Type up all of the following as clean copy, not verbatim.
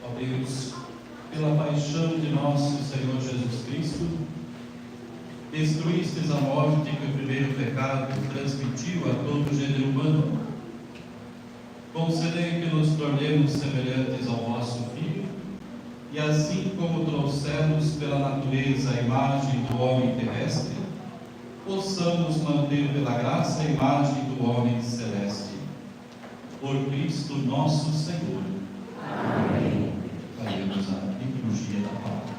Ó Deus, pela paixão de nosso Senhor Jesus Cristo, destruístes a morte que o primeiro pecado transmitiu a todo o gênero humano. Concedei que nos tornemos semelhantes ao vosso Filho, e assim como trouxemos pela natureza a imagem do homem terrestre, possamos manter pela graça a imagem do homem celeste. Por Cristo nosso Senhor. Amém. Faremos a liturgia da palavra.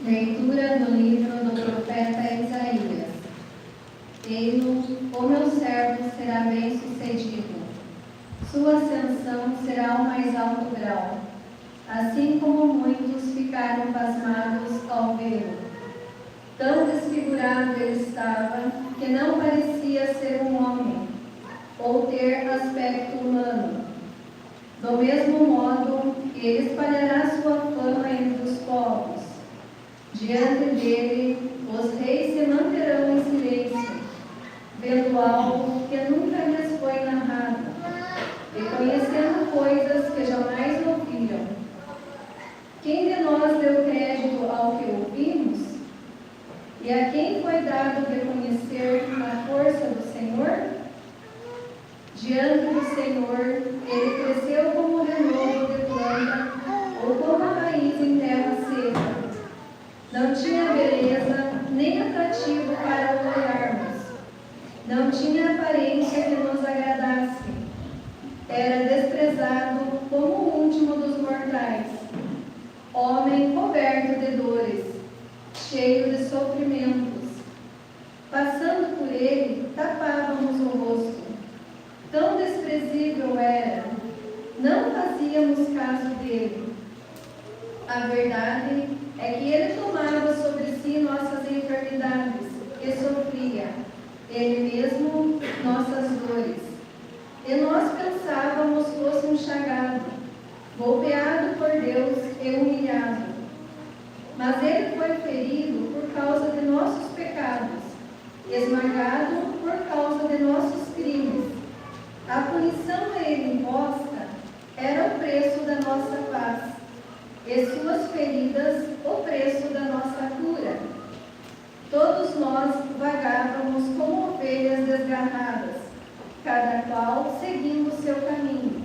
Leitura do livro do profeta Isaías. Ei-lo, o meu servo será bem-sucedido. Sua ascensão será o mais alto grau, assim como muitos ficaram pasmados ao vê-lo. Tão desfigurado ele estava, que não parecia ser um homem, ou ter aspecto humano. Do mesmo modo, ele espalhará sua fama entre os povos. Diante dele, os reis se manterão em silêncio, vendo algo que nunca lhes foi narrado, e conhecendo coisas que jamais ouviram. Quem de nós deu crédito ao que ouvimos? E a quem foi dado reconhecer a força do Senhor? Diante do Senhor, ele cresceu como renovo de planta, ou como a raiz em terra seca. Não tinha beleza, nem atrativo para o olharmos. Não tinha aparência que nos agradasse. Era desprezado como o último dos mortais. Homem coberto de dores, cheio de sofrimentos. Passando por ele, tapávamos o rosto. Tão desprezível era, não fazíamos caso dele. A verdade é que ele tomava sobre si nossas enfermidades e sofria, ele mesmo, nossas dores. E nós pensávamos fosse um chagado, golpeado por Deus e humilhado. Mas ele foi ferido por causa de nossos pecados, esmagado por causa de nossos crimes. A punição a ele imposta era o preço da nossa paz, e suas feridas o preço da nossa cura. Todos nós vagávamos como ovelhas desgarradas, cada qual seguindo o seu caminho.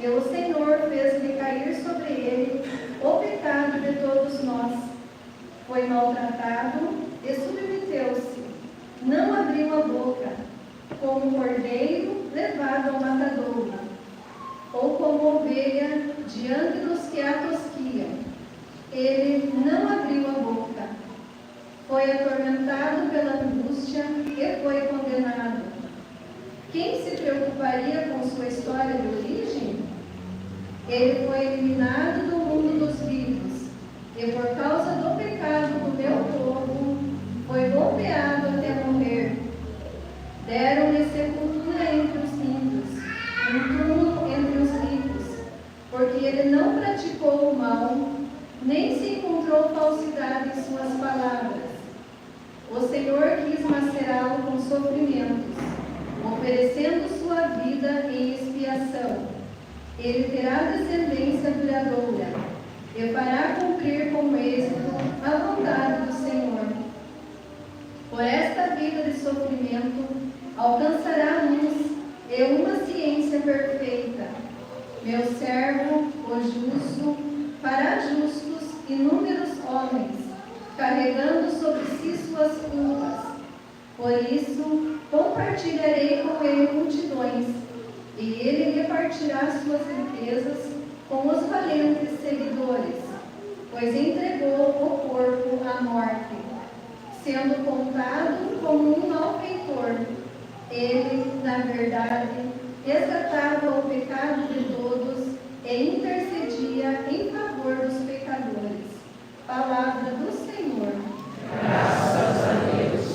E o Senhor fez recair sobre ele o pecado de todos nós. Foi maltratado e submeteu-se, não abriu a boca, como um cordeiro levado ao matadouro, ou como ovelha diante dos que a tosquiam. Ele não abriu a boca. Foi atormentado pela angústia e foi condenado. Quem se preocuparia com sua história de origem? Ele foi eliminado do mundo dos vivos, e por causa do pecado do meu povo, foi golpeado até morrer. Deram-lhe sepultura entre os ímpios, um túmulo entre os ricos, porque ele não praticou o mal, nem se encontrou falsidade em suas palavras. O Senhor quis macerá-lo com sofrimentos, oferecendo sua vida em expiação. Ele terá descendência duradoura, e fará cumprir com êxito a vontade do Senhor. Por esta vida de sofrimento, alcançará luz e uma ciência perfeita. Meu servo, o justo, fará justos inúmeros homens, carregando sobre si suas culpas. Por isso, compartilharei com ele multidões, e ele repartirá suas riquezas com os valentes seguidores, pois entregou o corpo à morte, sendo contado como um malfeitor. Ele, na verdade, resgatava o pecado de todos e intercedia em favor dos pecadores. Palavra do Senhor. Graças a Deus.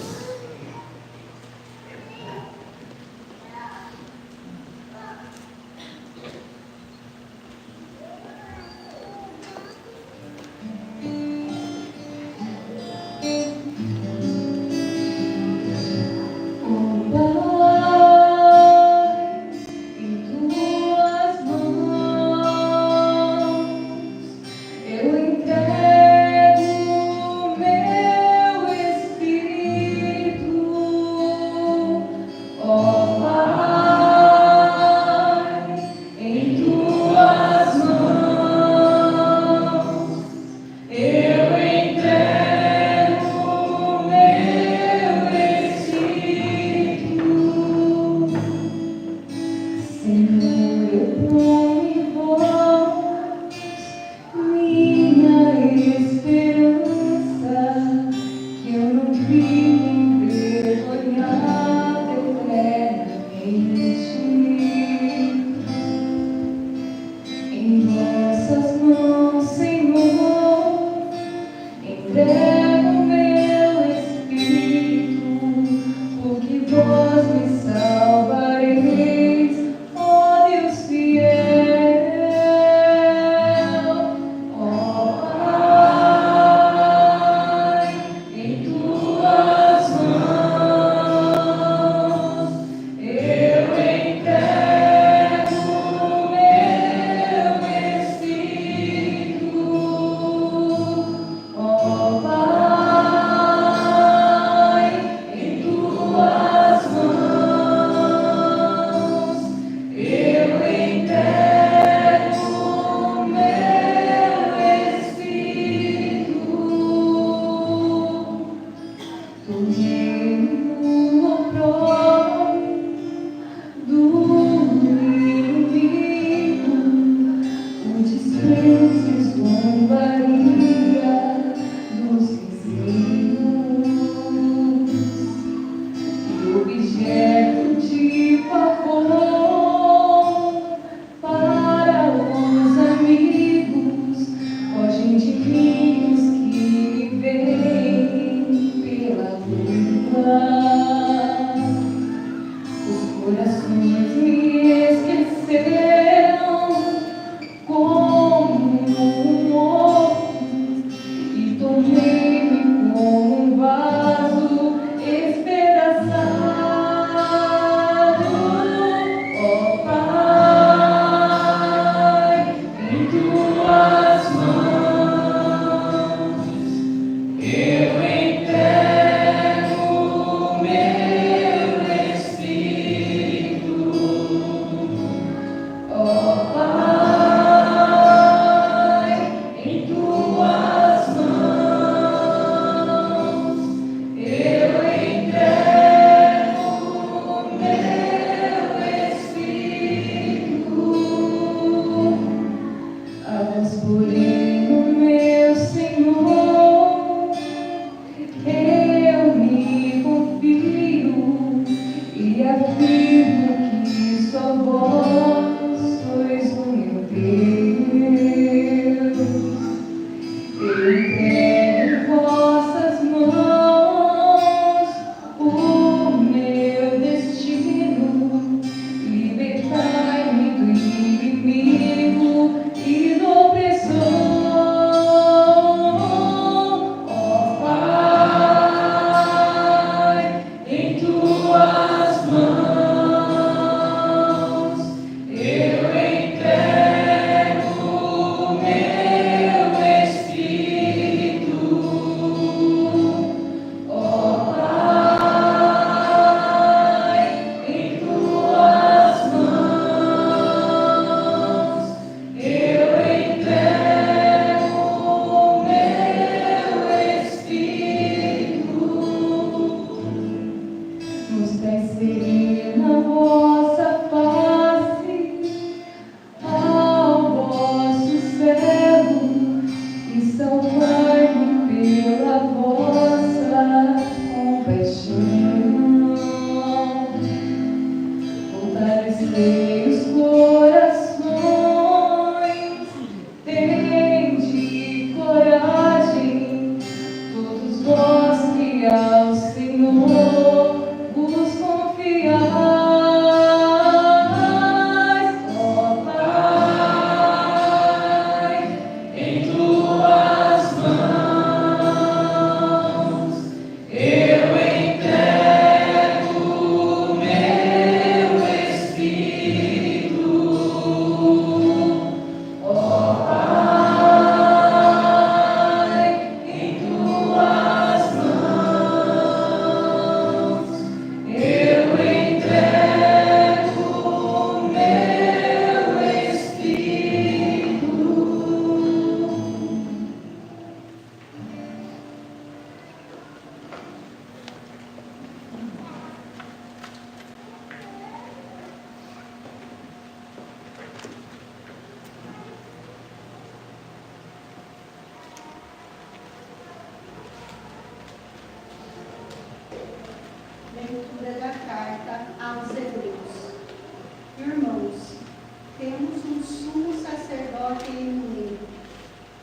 temos um sumo sacerdote imutável,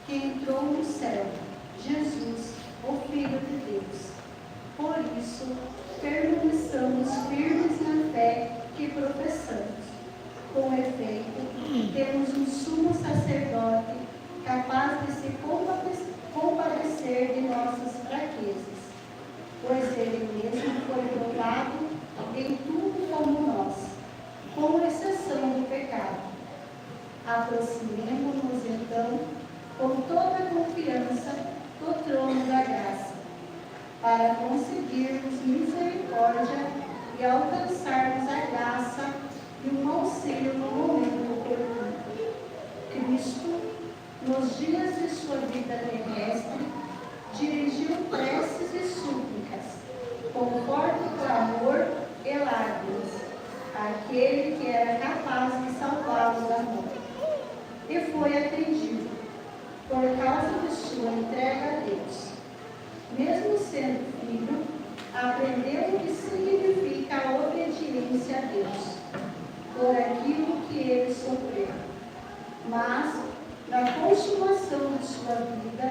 que entrou no céu, Jesus, o Filho de Deus. Por isso, permaneçamos firmes na fé que professamos. Com efeito, temos um sumo sacerdote capaz de se compadecer de nossas fraquezas, pois ele mesmo foi provado em tudo como nós, com exceção do pecado. Aproximemo-nos então com toda a confiança do trono da graça, para conseguirmos misericórdia e alcançarmos a graça e um auxílio no momento oportuno. Cristo, nos dias de sua vida terrestre, dirigiu preces e súplicas, com forte clamor e lágrimas, àquele que era capaz de salvá-lo da morte. E foi atendido, por causa de sua entrega a Deus. Mesmo sendo filho, aprendeu o que significa a obediência a Deus, por aquilo que ele sofreu. Mas, na consumação de sua vida,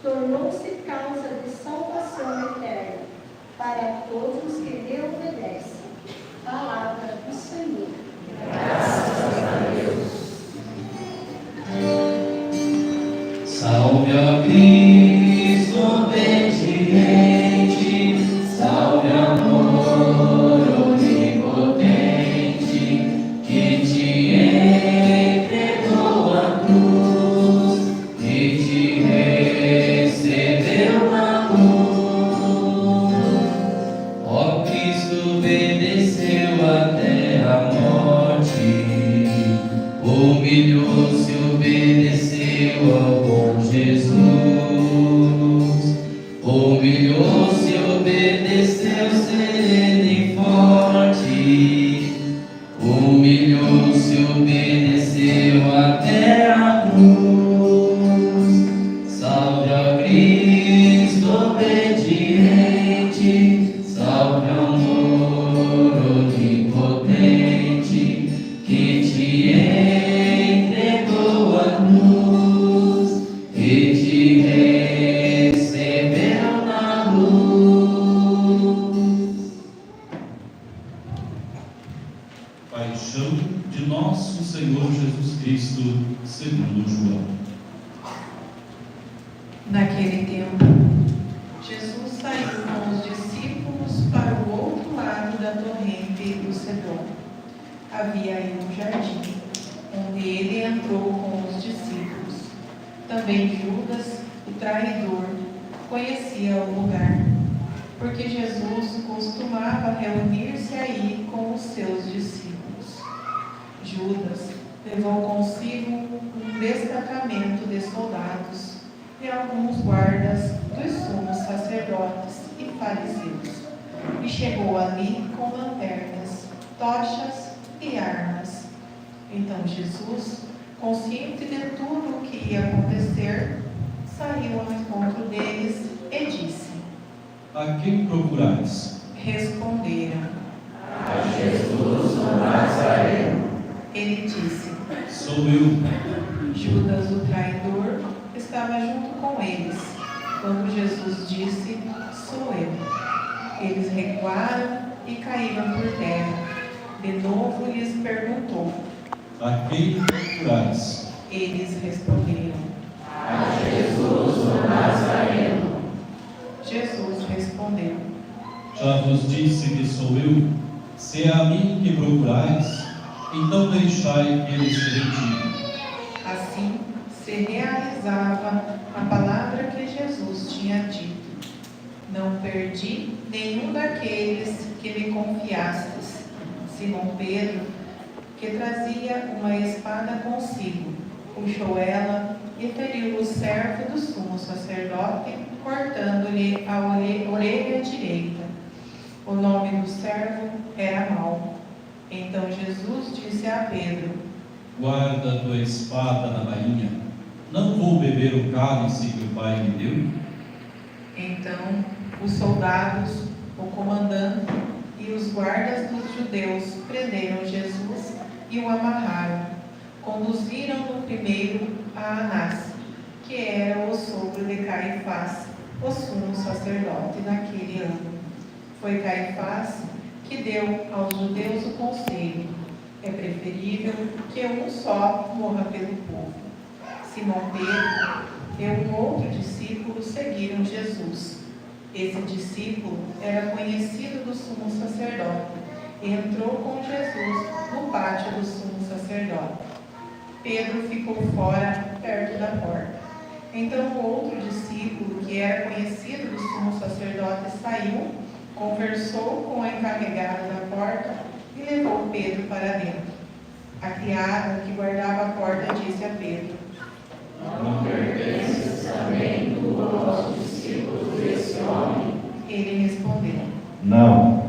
tornou-se causa de salvação eterna para todos os que lhe obedecem. Palavra do Senhor. Graças a Deus. Salve a Cristo obediente, salve amor onipotente, que te entregou a cruz e te recebeu na luz. Ó Cristo, obedeceu até a morte, humilhou-se, obedeceu ao bom Jesus, humilhou-se, obedeceu, sereno e forte, humilhou-se, obedeceu até a cruz. Salve a Cristo obediente, salve amor onipotente, que te entregou a cruz e te recebeu na luz. Paixão de nosso Senhor Jesus Cristo, segundo João. Naquele tempo, Jesus saiu com os discípulos para o outro lado da torrente do Cedron. Havia aí um jardim, onde ele entrou com os discípulos. Também Judas, o traidor, conhecia o lugar, porque Jesus costumava reunir-se aí com os seus discípulos. Judas levou consigo um destacamento de soldados e alguns guardas dos sumos sacerdotes e fariseus, e chegou ali com lanternas, tochas e armas. Então Jesus, consciente de tudo o que ia acontecer, saiu ao encontro deles e disse: A quem procurais? Responderam: A Jesus o Nazareno. Ele disse: Sou eu. Judas, o traidor, estava junto com eles, quando Jesus disse: Sou eu. Eles recuaram e caíram por terra. De novo lhes perguntou. A quem procurais? Eles responderam: A Jesus o Nazareno. Jesus respondeu: Já vos disse que sou eu. Se é a mim que procurais, então deixai que ele se retire. Assim se realizava a palavra que Jesus tinha dito: Não perdi nenhum daqueles que me confiastes. Simão Pedro, que trazia uma espada consigo, puxou ela e feriu o servo do sumo sacerdote, cortando-lhe a orelha direita. O nome do servo era Malco. Então Jesus disse a Pedro: Guarda a tua espada na bainha. Não vou beber o cálice que o Pai me deu? Então os soldados, o comandante e os guardas dos judeus prenderam Jesus e o amarraram, Conduziram-no primeiro a Anás, que era o sogro de Caifás, o sumo sacerdote naquele ano. Foi Caifás que deu aos judeus o conselho: é preferível que um só morra pelo povo. Simão Pedro e um outro discípulo seguiram Jesus. Esse discípulo era conhecido do sumo sacerdote e entrou com Jesus no pátio do sumo sacerdote. Pedro ficou fora, perto da porta. Então o outro discípulo, que era conhecido do sumo sacerdote, saiu, conversou com o encarregado da porta e levou Pedro para dentro. A criada que guardava a porta disse a Pedro: Não pertences também tu aos discípulos desse homem? Ele respondeu: Não.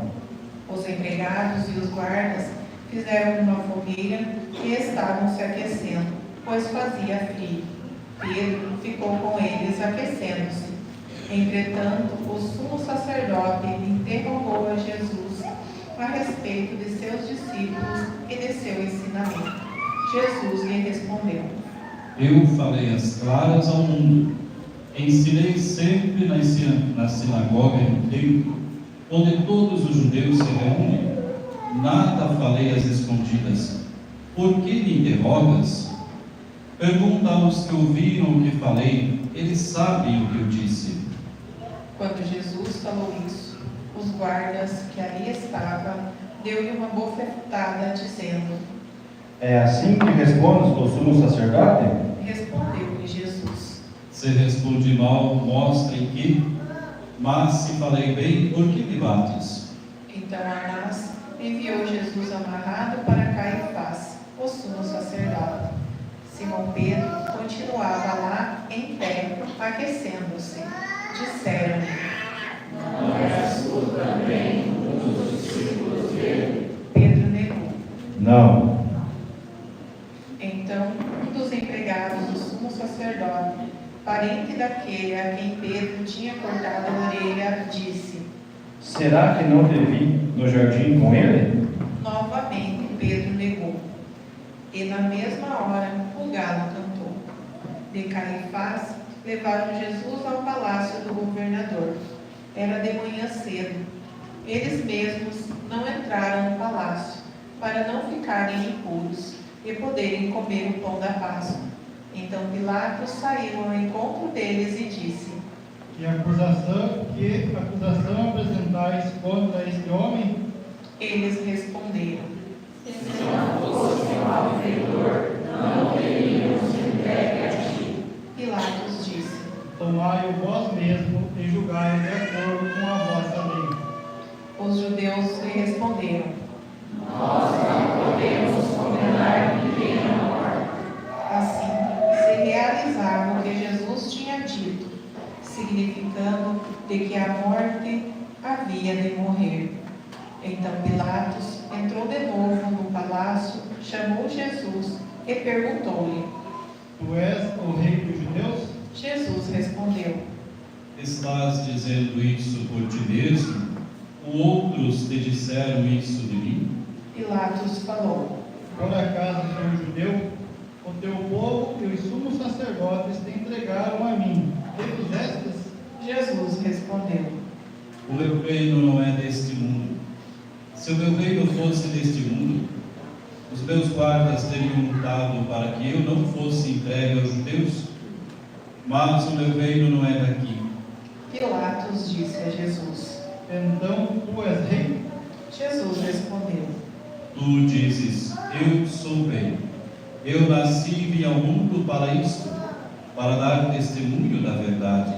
Os empregados e os guardas fizeram uma fogueira e estavam se aquecendo, pois fazia frio. Pedro ficou com eles aquecendo-se. Entretanto, o sumo sacerdote interrogou a Jesus a respeito de seus discípulos e de seu ensinamento. Jesus lhe respondeu: Eu falei as claras ao mundo. Ensinei sempre na sinagoga e no templo, onde todos os judeus se reúnem. Nada falei às escondidas. Por que me interrogas? Pergunta aos que ouviram o que falei, eles sabem o que eu disse. Quando Jesus falou isso, os guardas que ali estavam deu-lhe uma bofetada, dizendo: É assim que respondes ao sumo sacerdote? Respondeu-lhe Jesus: Se respondi mal, mostra em que, mas se falei bem, por que me bates? Então Anás enviou Jesus amarrado para Caifás, o sumo sacerdote. Simão Pedro continuava lá em pé, aquecendo-se. Disseram-lhe: Não és tu também um dos discípulos dele? Pedro negou. Não. Então um dos empregados do sumo sacerdote, parente daquele a quem Pedro tinha cortado a orelha, disse: Será que não te vi no jardim com ele? Novamente Pedro negou. E na mesma hora o galo cantou. De Caifás levaram Jesus ao palácio do governador. Era de manhã cedo. Eles mesmos não entraram no palácio, para não ficarem impuros e poderem comer o pão da Páscoa. Então Pilatos saiu ao encontro deles e disse: Que acusação apresentais contra este homem? Eles responderam: Se não fosse um malfeitor, não o teríamos entregue a ti. Pilatos disse: Tomai-o vós mesmo e julgai de acordo com a vossa lei. Os judeus lhe responderam: Nós não podemos condenar ninguém à morte. Assim se realizava o que Jesus tinha dito, significando de que a morte havia de morrer. Então Pilatos entrou de novo no palácio, chamou Jesus e perguntou-lhe: Tu és o rei dos judeus? Jesus respondeu: Estás dizendo isso por ti mesmo? Ou outros te disseram isso de mim? Pilatos falou: Por acaso sou judeu? O teu povo e os sumos sacerdotes te entregaram a mim. Que fizestes? Jesus respondeu: O meu reino não é deste mundo. Se o meu reino fosse deste mundo, os meus guardas teriam lutado para que eu não fosse entregue aos judeus, mas o meu reino não é daqui. Pilatos disse a Jesus: Então tu és rei? Jesus respondeu: Tu dizes, eu sou rei. Eu nasci e vim ao mundo para isto, para dar testemunho da verdade.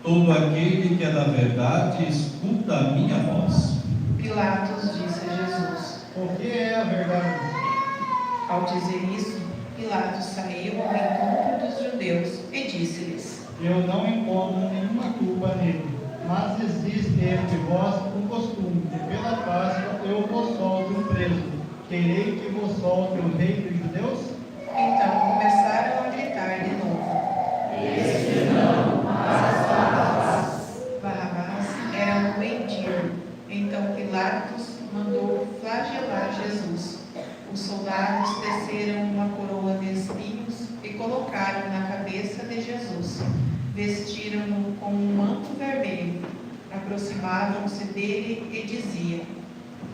Todo aquele que é da verdade escuta a minha voz. Pilatos disse a Jesus: O que é a verdade? Ao dizer isso, Pilatos saiu ao encontro dos judeus e disse-lhes: Eu não encontro nenhuma culpa nele, mas existe entre vós um costume de pela Páscoa eu vos solte um preso. Querei que vos solte o rei dos judeus? Então começaram a gritar de novo. Este não, mas Barrabás era um mendigo. Então Pilatos mandou flagelar Jesus. Os soldados teceram uma coroa Vestiram-no com um manto vermelho, aproximavam-se dele e diziam: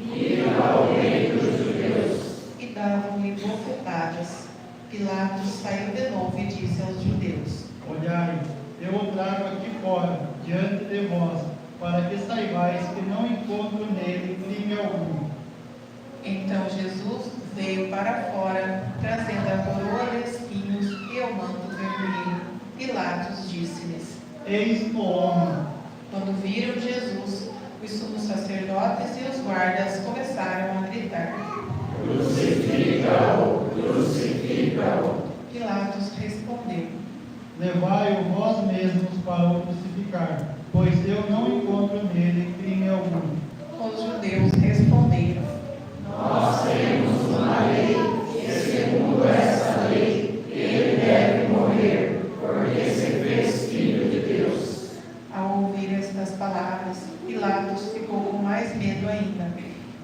Viva o Rei dos Judeus! E davam-lhe bofetadas. Pilatos saiu de novo e disse aos judeus: Olhai, eu o trago aqui fora, diante de vós, para que saibais que não encontro nele crime algum. Então Jesus veio para fora, trazendo a coroa de espinhos e o manto vermelho. Pilatos disse-lhes: Eis o homem. Quando viram Jesus, os sumos sacerdotes e os guardas começaram a gritar. Crucifica-o! Crucifica-o! Pilatos respondeu: Levai-o vós mesmos para o crucificar, pois eu não encontro nele crime algum. Os judeus responderam: Nós temos uma lei, e segundo essa lei, ele deve morrer, porque se fez filho de Deus. Ao ouvir estas palavras, Pilatos ficou com mais medo ainda.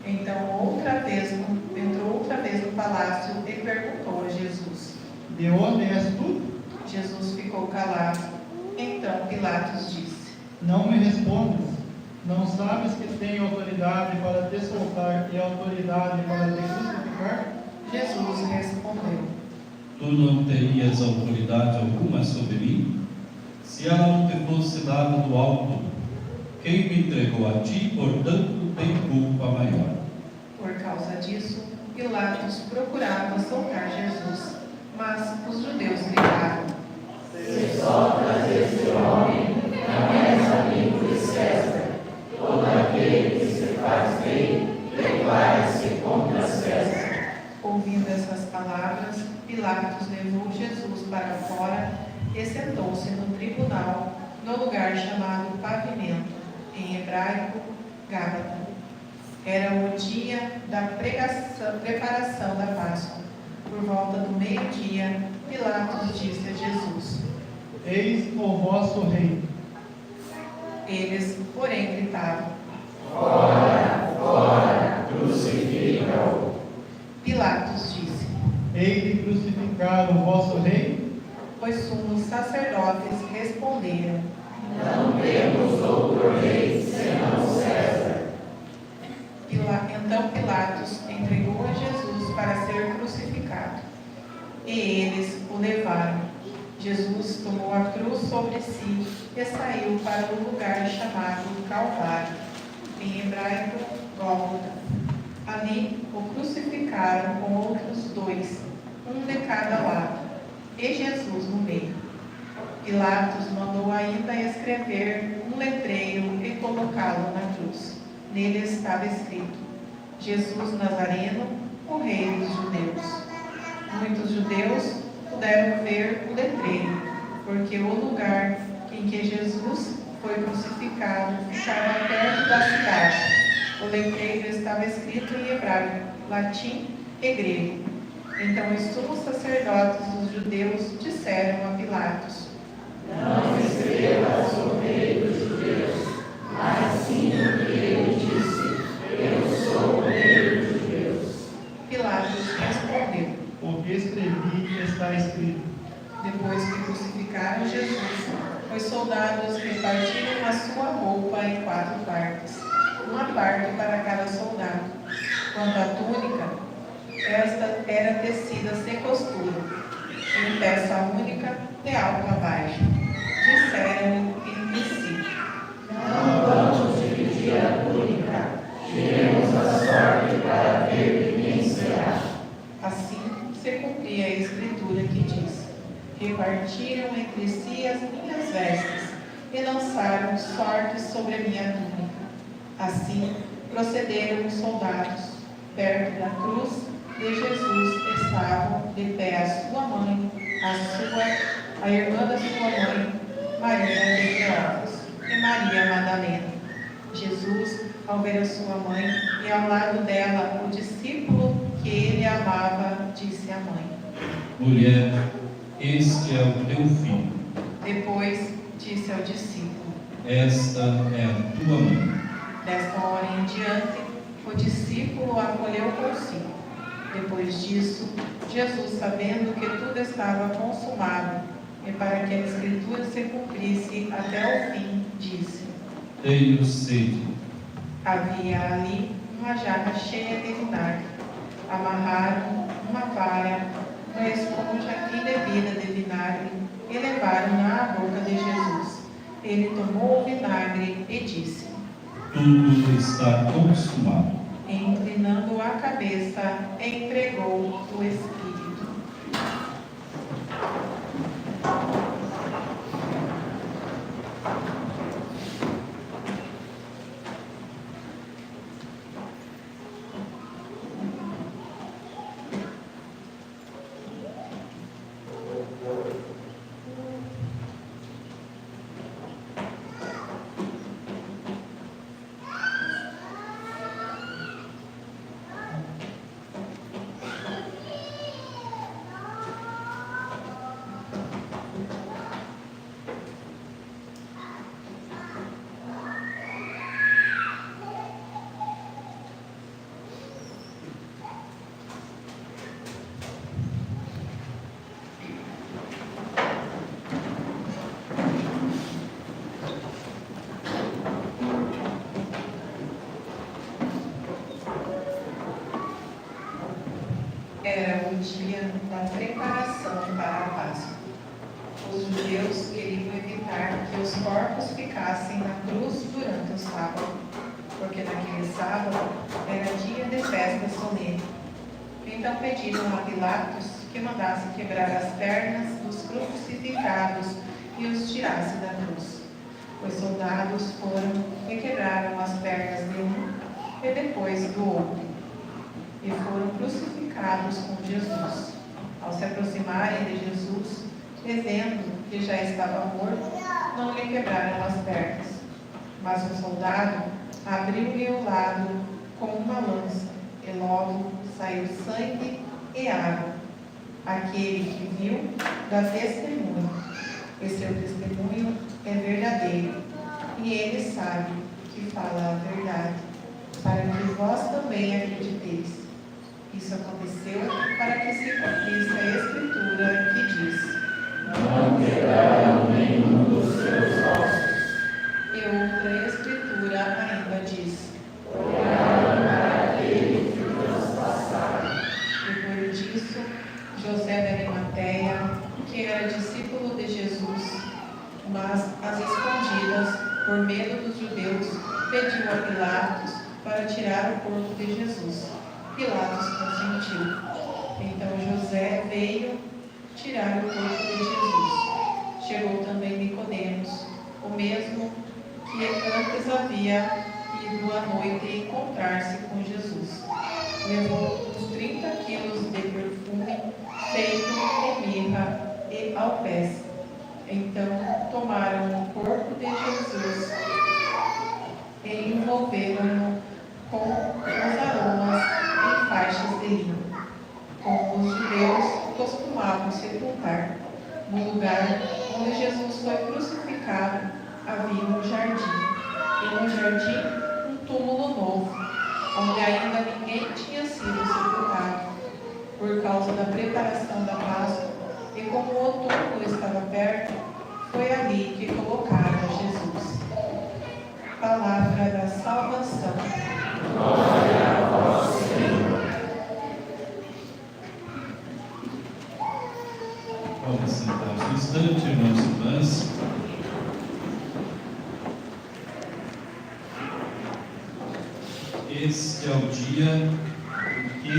Então entrou outra vez no palácio e perguntou a Jesus. De onde és tu? Jesus ficou calado. Então Pilatos disse: Não me respondas. Não sabes que tenho autoridade para te soltar e autoridade para te crucificar? Jesus respondeu: Tu não terias autoridade alguma sobre mim? Se ela não te fosse dada do alto, quem me entregou a ti, portanto, tem culpa maior. Por causa disso, Pilatos procurava soltar Jesus, mas os judeus gritaram: Se soltas este homem, não és amigo de César. Todo aquele que se faz rei, declara-se contra César. Ouvindo essas palavras, Pilatos levou Jesus para fora e sentou-se no tribunal, no lugar chamado Pavimento, em hebraico, Gábata. Era o dia da preparação da Páscoa. Por volta do meio-dia, Pilatos disse a Jesus: Eis o vosso rei. Eles, porém, gritavam: Fora, fora, crucifica-o. Pilatos disse: Hei de crucificar o vosso rei? Os sumos sacerdotes responderam: Não temos outro rei senão César. Então Pilatos entregou a Jesus para ser crucificado. E eles o levaram. Jesus tomou a cruz sobre si e saiu para o lugar chamado Calvário, em hebraico, Gólgota. Ali o crucificaram com outros dois, um de cada lado, e Jesus no meio. Pilatos mandou ainda escrever um letreiro e colocá-lo na cruz. Nele estava escrito: Jesus Nazareno, o Rei dos Judeus. Muitos judeus puderam ver o letreiro, porque o lugar em que Jesus foi crucificado ficava perto da cidade. O letreiro estava escrito em hebraico, latim e grego. Então os sumos sacerdotes dos judeus disseram a Pilatos: Não escrevas o Rei dos Judeus, mas sim o que ele disse: Eu sou o Rei dos Judeus. Pilatos respondeu: O que escrevi está escrito. Depois que crucificaram Jesus, os soldados repartiram a sua roupa em 4 partes, uma parte para cada soldado. Quanto à túnica, esta era tecida sem costura, em peça única, de alto a baixo. Disseram entre si: Não vamos dividir a túnica, tiremos a sorte para ver de quem será. Assim se cumpria a escritura que diz: repartiram entre si as minhas vestes e lançaram sortes sobre a minha túnica. Assim procederam os soldados. Perto da cruz de Jesus estavam de pé a sua mãe, a irmã da sua mãe, Maria de Cleófas, e Maria Madalena. Jesus, ao ver a sua mãe e ao lado dela o discípulo que ele amava, disse à mãe: Mulher, este é o teu filho. Depois disse ao discípulo: Esta é a tua mãe. Desta hora em diante, o discípulo a acolheu consigo. Depois disso, Jesus, sabendo que tudo estava consumado, E para que a Escritura se cumprisse até o fim, disse: Tenho sede. Havia ali uma jarra cheia de vinagre. Amarraram uma vara, uma esponja embebida de vinagre e levaram-na à boca de Jesus. Ele tomou o vinagre e disse: Tudo está consumado. E, inclinando a cabeça, entregou o Espírito. Era o dia da preparação para a Páscoa. Os judeus queriam evitar que os corpos ficassem na cruz durante o sábado, porque naquele sábado era dia de festa solene. Então pediram a Pilatos que mandasse quebrar as pernas dos crucificados e os tirasse da cruz. Os soldados foram e quebraram as pernas de um e depois do outro, e foram crucificados com Jesus. Ao se aproximarem de Jesus, dizendo que já estava morto, não lhe quebraram as pernas. Mas o soldado abriu-lhe o lado com uma lança, e logo saiu sangue e água. Aquele que viu dá testemunho, e seu testemunho é verdadeiro, e ele sabe que fala a verdade, para que vós também acrediteis. Isso aconteceu para que se cumprisse a Escritura que diz: Não quebraram nenhum dos seus ossos. E outra Escritura ainda diz: Olharam para aquele que transpassaram. Depois disso, José de Arimateia, que era discípulo de Jesus, mas às escondidas, por medo dos judeus, pediu a Pilatos para tirar o corpo de Jesus. Pilatos consentiu. Então José veio tirar o corpo de Jesus. Chegou também Nicodemos, o mesmo que antes havia ido à noite encontrar-se com Jesus. Levou uns 30 quilos de perfume feito de mirra e alpés. Então tomaram o corpo de Jesus e envolveram-no com os aromas em faixas de linho, como os judeus costumavam sepultar. No lugar onde Jesus foi crucificado havia um jardim, e no jardim um túmulo novo, onde ainda ninguém tinha sido sepultado. Por causa da preparação da Páscoa, e como o túmulo estava perto, foi ali que colocaram Jesus. Palavra da salvação. Glória a vós, Senhor. Vamos sentar um instante, irmãos e irmãs. Este é o dia em que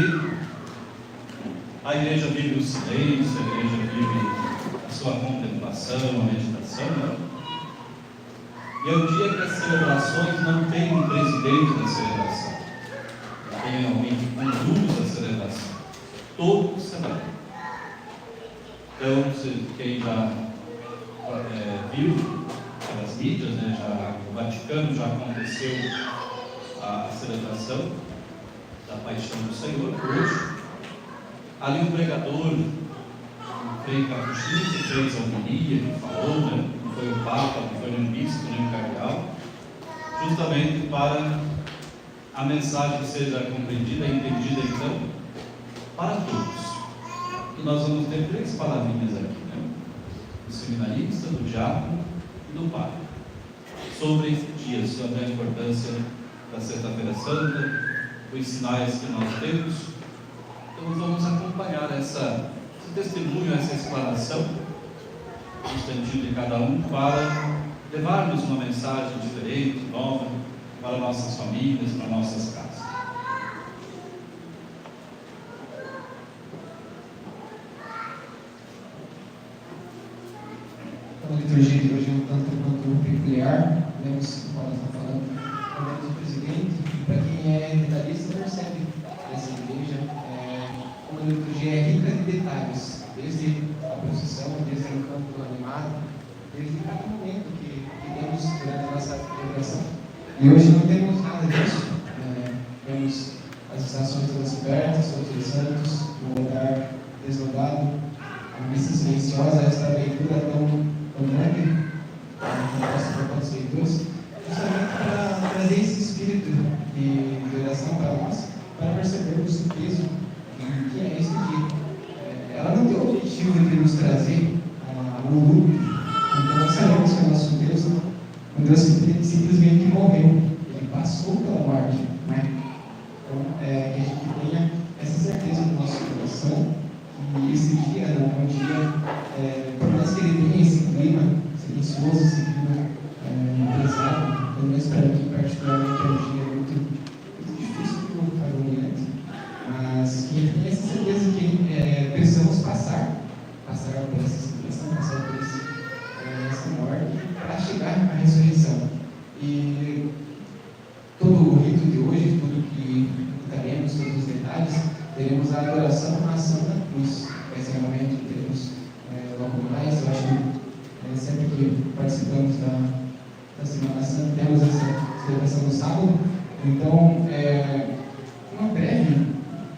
a igreja vive o silêncio, a igreja vive a sua contemplação, a meditação, né? E é o dia que as celebrações não têm um presidente da celebração, não tem alguém que conduz a celebração, todos celebram. Então, quem já viu pelas mídias, né, o Vaticano já aconteceu a celebração da Paixão do Senhor hoje. Ali um pregador, o Frei Capuchinho, que fez a homilia, que falou, né, não foi o Papa, não foi nem o Bispo, nem o Cardeal, justamente para a mensagem seja compreendida e entendida, então, para todos. E nós vamos ter 3 palavrinhas aqui, né? do seminarista, do diácono e do padre, sobre este dia, sobre a importância da Sexta-feira Santa, os sinais que nós temos. Então vamos acompanhar esse testemunho, essa explanação do instantinho de cada um, para levar-nos uma mensagem diferente, nova, para nossas famílias, para nossas casas. A liturgia de hoje é um tanto quanto peculiar, lemos que o Paulo está falando, falamos do presidente, e para quem é detalhista percebe essa igreja, como a liturgia é rica de detalhes, desde a procissão, desde o canto animado, desde cada momento que temos durante a nossa celebração. E hoje não temos nada disso, temos as estações todas abertas, todos os santos, o altar deslogado, a missa silenciosa, esta leitura tão grande, proposta por todos os leitores, justamente para trazer esse espírito de oração para nós, para percebermos o peso que é esse dia. Ela não tem o objetivo de nos trazer o luto. Então nós sabemos que o nosso Deus é um Deus que simplesmente morreu, ele passou pela morte, né? Então que a gente tenha essa certeza no nosso coração, e esse dia é um dia, por mais que ele tenha esse clima silencioso, esse clima pesado, pelo menos para mim particularmente é um dia muito difícil, muito agoniante, mas que a gente tenha essa certeza que precisamos passar por essa situação, passar por essa morte, para chegar à ressurreição. E todo o rito de hoje, tudo que estaremos, todos os detalhes, teremos a adoração à Santa Cruz. Esse é o momento que teremos logo mais. Eu acho que sempre que participamos da Semana Santa, temos essa celebração no sábado. Então, uma breve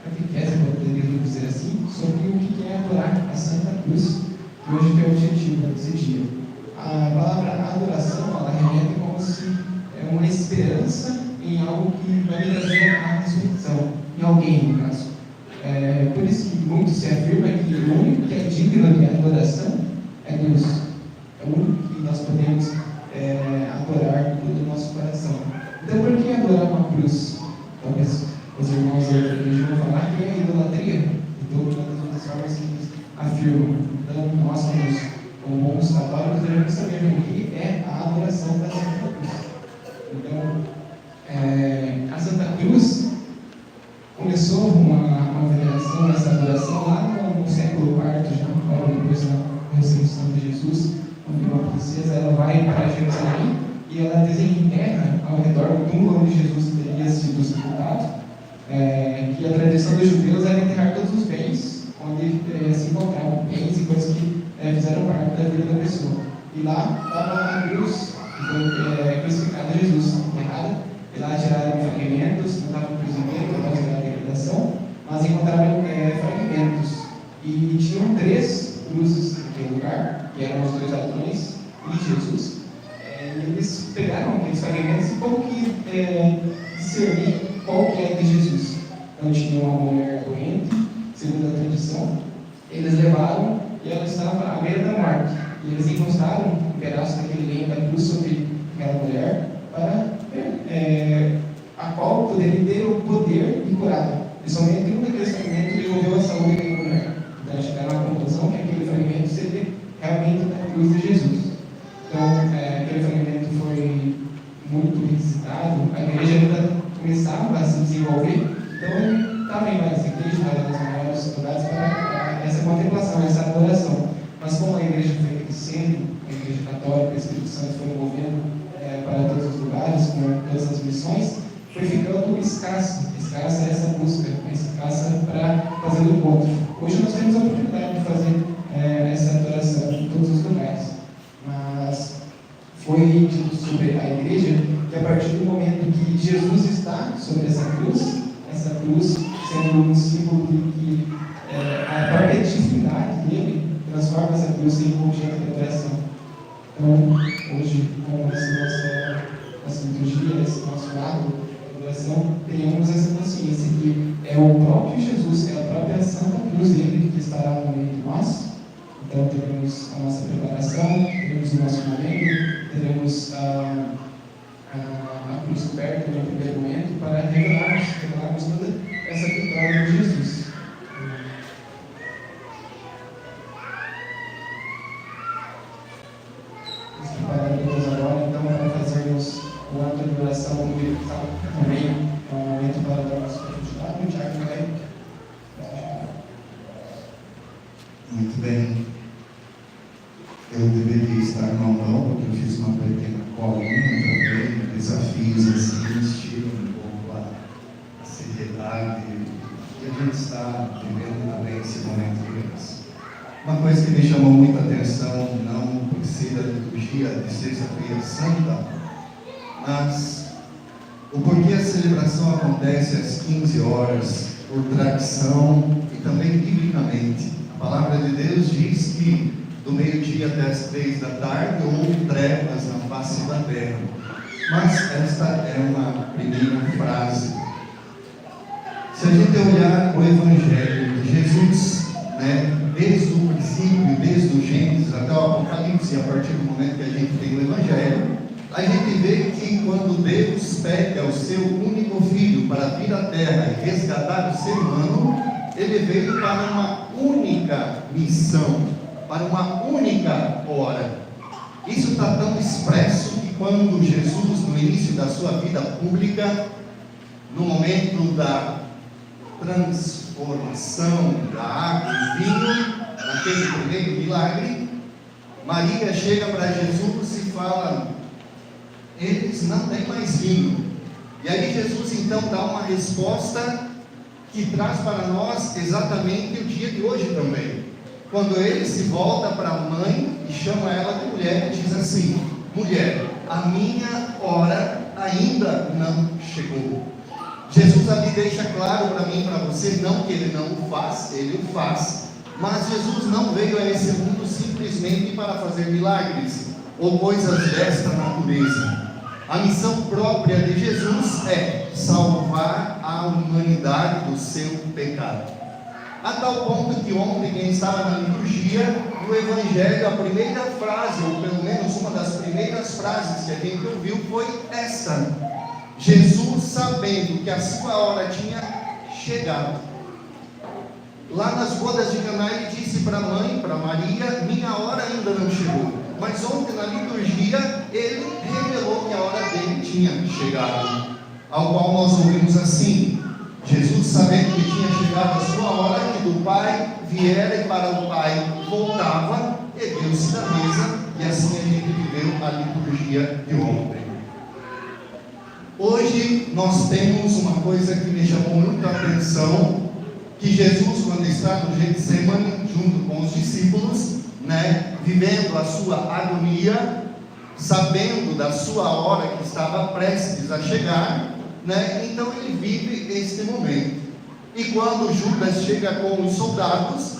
catequese, poderia dizer assim, sobre o que é adorar a Santa Cruz, que hoje é o objetivo desse dia. A palavra adoração, ela remete como se é uma esperança em algo que vai me trazer a ressurreição, em alguém, no caso. Por isso que muito se afirma que o único que é digno de adoração é Deus. É o único que nós podemos adorar com todo o nosso coração. Então, por que adorar uma cruz? Talvez os irmãos da igreja vão falar que é idolatria. Então, uma das outras formas que eles afirmam. Então, nós como bons católicos, devemos saber o que é a adoração da Santa Cruz. Então, a Santa Cruz começou uma veneração, essa adoração lá no século IV, já logo depois da ressurreição de Jesus, onde uma princesa ela vai para Jerusalém e ela desenterra ao redor do túmulo onde Jesus teria sido sepultado, que a tradição dos judeus era enterrar todos os bens onde se encontravam, bens e coisas que fizeram parte da vida da pessoa. E lá estava a cruz, que foi crucificado Jesus, enterrado, e lá tiraram fragmentos, não estava no prisioneiro por causa da degradação, mas encontraram fragmentos. E tinham 3 cruzes naquele lugar, que eram os 2 ladrões e Jesus. E eles pegaram aqueles fragmentos e como que discernir qual que é de Jesus. Então tinha uma mulher doente, segundo a tradição, eles levaram e ela estava à beira da morte. E eles encostaram um pedaço daquele lenho da cruz sobre aquela mulher para a qual poderia ter o poder de curar. E somente um daqueles fragmentos devolveu a saúde daquela mulher. Então chegaram à conclusão que aquele fragmento seria realmente da cruz de Jesus. Então, aquele fragmento foi muito requisitado, a igreja ainda começava a se desenvolver, então ele estava em várias igrejas, nas maiores lugares, para essa contemplação, essa adoração. Mas como a igreja foi crescendo, a igreja católica, o Espírito Santo foi movendo para todos os lugares, com todas as missões, foi ficando escassa essa busca, escassa para fazer o encontro. Hoje nós temos a oportunidade de fazer essa adoração em todos os lugares, mas foi dito sobre a igreja que a partir do momento que Jesus está sobre essa cruz sendo um símbolo de que a própria divindade dele transforma essa cruz em um objeto de adoração. Então, hoje, com essa liturgia, esse nosso lado de adoração, tenhamos essa consciência que é o próprio Jesus, é a própria Santa Cruz dele que estará no meio de nós, Então, teremos a nossa preparação, teremos o nosso momento, teremos a cruz perto no primeiro momento, para revelarmos toda essa vitória de Jesus. Vamos preparar todos agora, então, para fazermos o ato de oração universal também. É um momento para darmos continuidade. O Tiago vai. Muito bem. Eu deveria estar não, porque eu fiz uma pequena colinha também, desafios assim, estilo um pouco a seriedade que a gente está vivendo também esse momento de graça. Uma coisa que me chamou muita atenção, não por ser da liturgia de Sexta-feira Santa, mas o porquê a celebração acontece às 15 horas, por tradição e também biblicamente. A palavra de Deus diz que do meio-dia até as 3 da tarde houve trevas na face da terra. Mas esta é uma primeira frase. Se a gente olhar o Evangelho de Jesus, desde o princípio, desde o Gênesis até o Apocalipse, a partir do momento que a gente tem o Evangelho, a gente vê que quando Deus pede ao seu único filho para vir à terra e resgatar o ser humano, ele veio para uma única missão, para uma única hora. Isso está tão expresso que quando Jesus, no início da sua vida pública, no momento da transformação da água em vinho, naquele primeiro milagre, Maria chega para Jesus e fala: eles não têm mais vinho. E aí Jesus então dá uma resposta que traz para nós exatamente o dia de hoje também. Quando ele se volta para a mãe e chama ela de mulher, e diz assim: mulher, a minha hora ainda não chegou. Jesus ali deixa claro para mim e para você, não que ele não o faz, ele o faz, mas Jesus não veio a esse mundo simplesmente para fazer milagres ou coisas desta natureza. A missão própria de Jesus é salvar a humanidade do seu pecado. A tal ponto que ontem, quem estava na liturgia, no Evangelho, a primeira frase, ou pelo menos uma das primeiras frases que a gente ouviu foi esta: Jesus, sabendo que a sua hora tinha chegado. Lá nas bodas de Caná, ele disse para a mãe, para Maria: minha hora ainda não chegou. Mas ontem na liturgia, ele revelou que a hora dele tinha chegado. Ao qual nós ouvimos assim: Jesus, sabendo que tinha chegado a sua hora, que do Pai viera e para o Pai voltava, ergueu-se da mesa, e assim a gente viveu a liturgia de ontem. Hoje nós temos uma coisa que me chamou muita atenção, que Jesus, quando está no Getsemane, junto com os discípulos, vivendo a sua agonia, sabendo da sua hora que estava prestes a chegar, então ele vive este momento. E quando Judas chega com os soldados,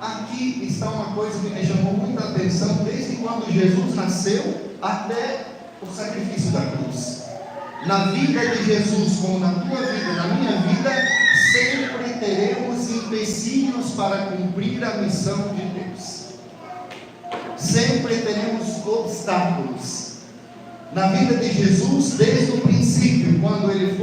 aqui está uma coisa que me chamou muita atenção, desde quando Jesus nasceu até o sacrifício da cruz. Na vida de Jesus, como na tua vida, na minha vida, sempre teremos empecilhos para cumprir a missão de Deus. Sempre teremos obstáculos. Na vida de Jesus, desde o princípio, quando ele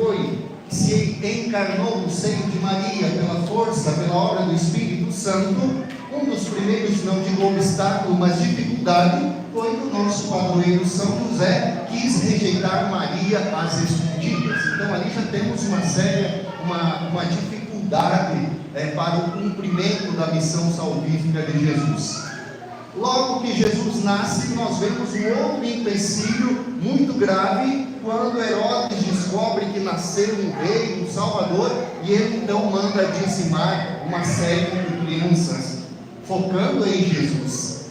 se encarnou no seio de Maria, pela força, pela obra do Espírito Santo, um dos primeiros, não digo obstáculo, mas dificuldade, foi o nosso padroeiro São José, quis rejeitar Maria às escondidas. Então ali já temos uma séria, uma dificuldade para o cumprimento da missão salvífica de Jesus. Logo que Jesus nasce, nós vemos um outro empecilho muito grave, quando Herodes descobre que nasceu um rei, um salvador, e ele então manda dizimar uma série de crianças, focando em Jesus.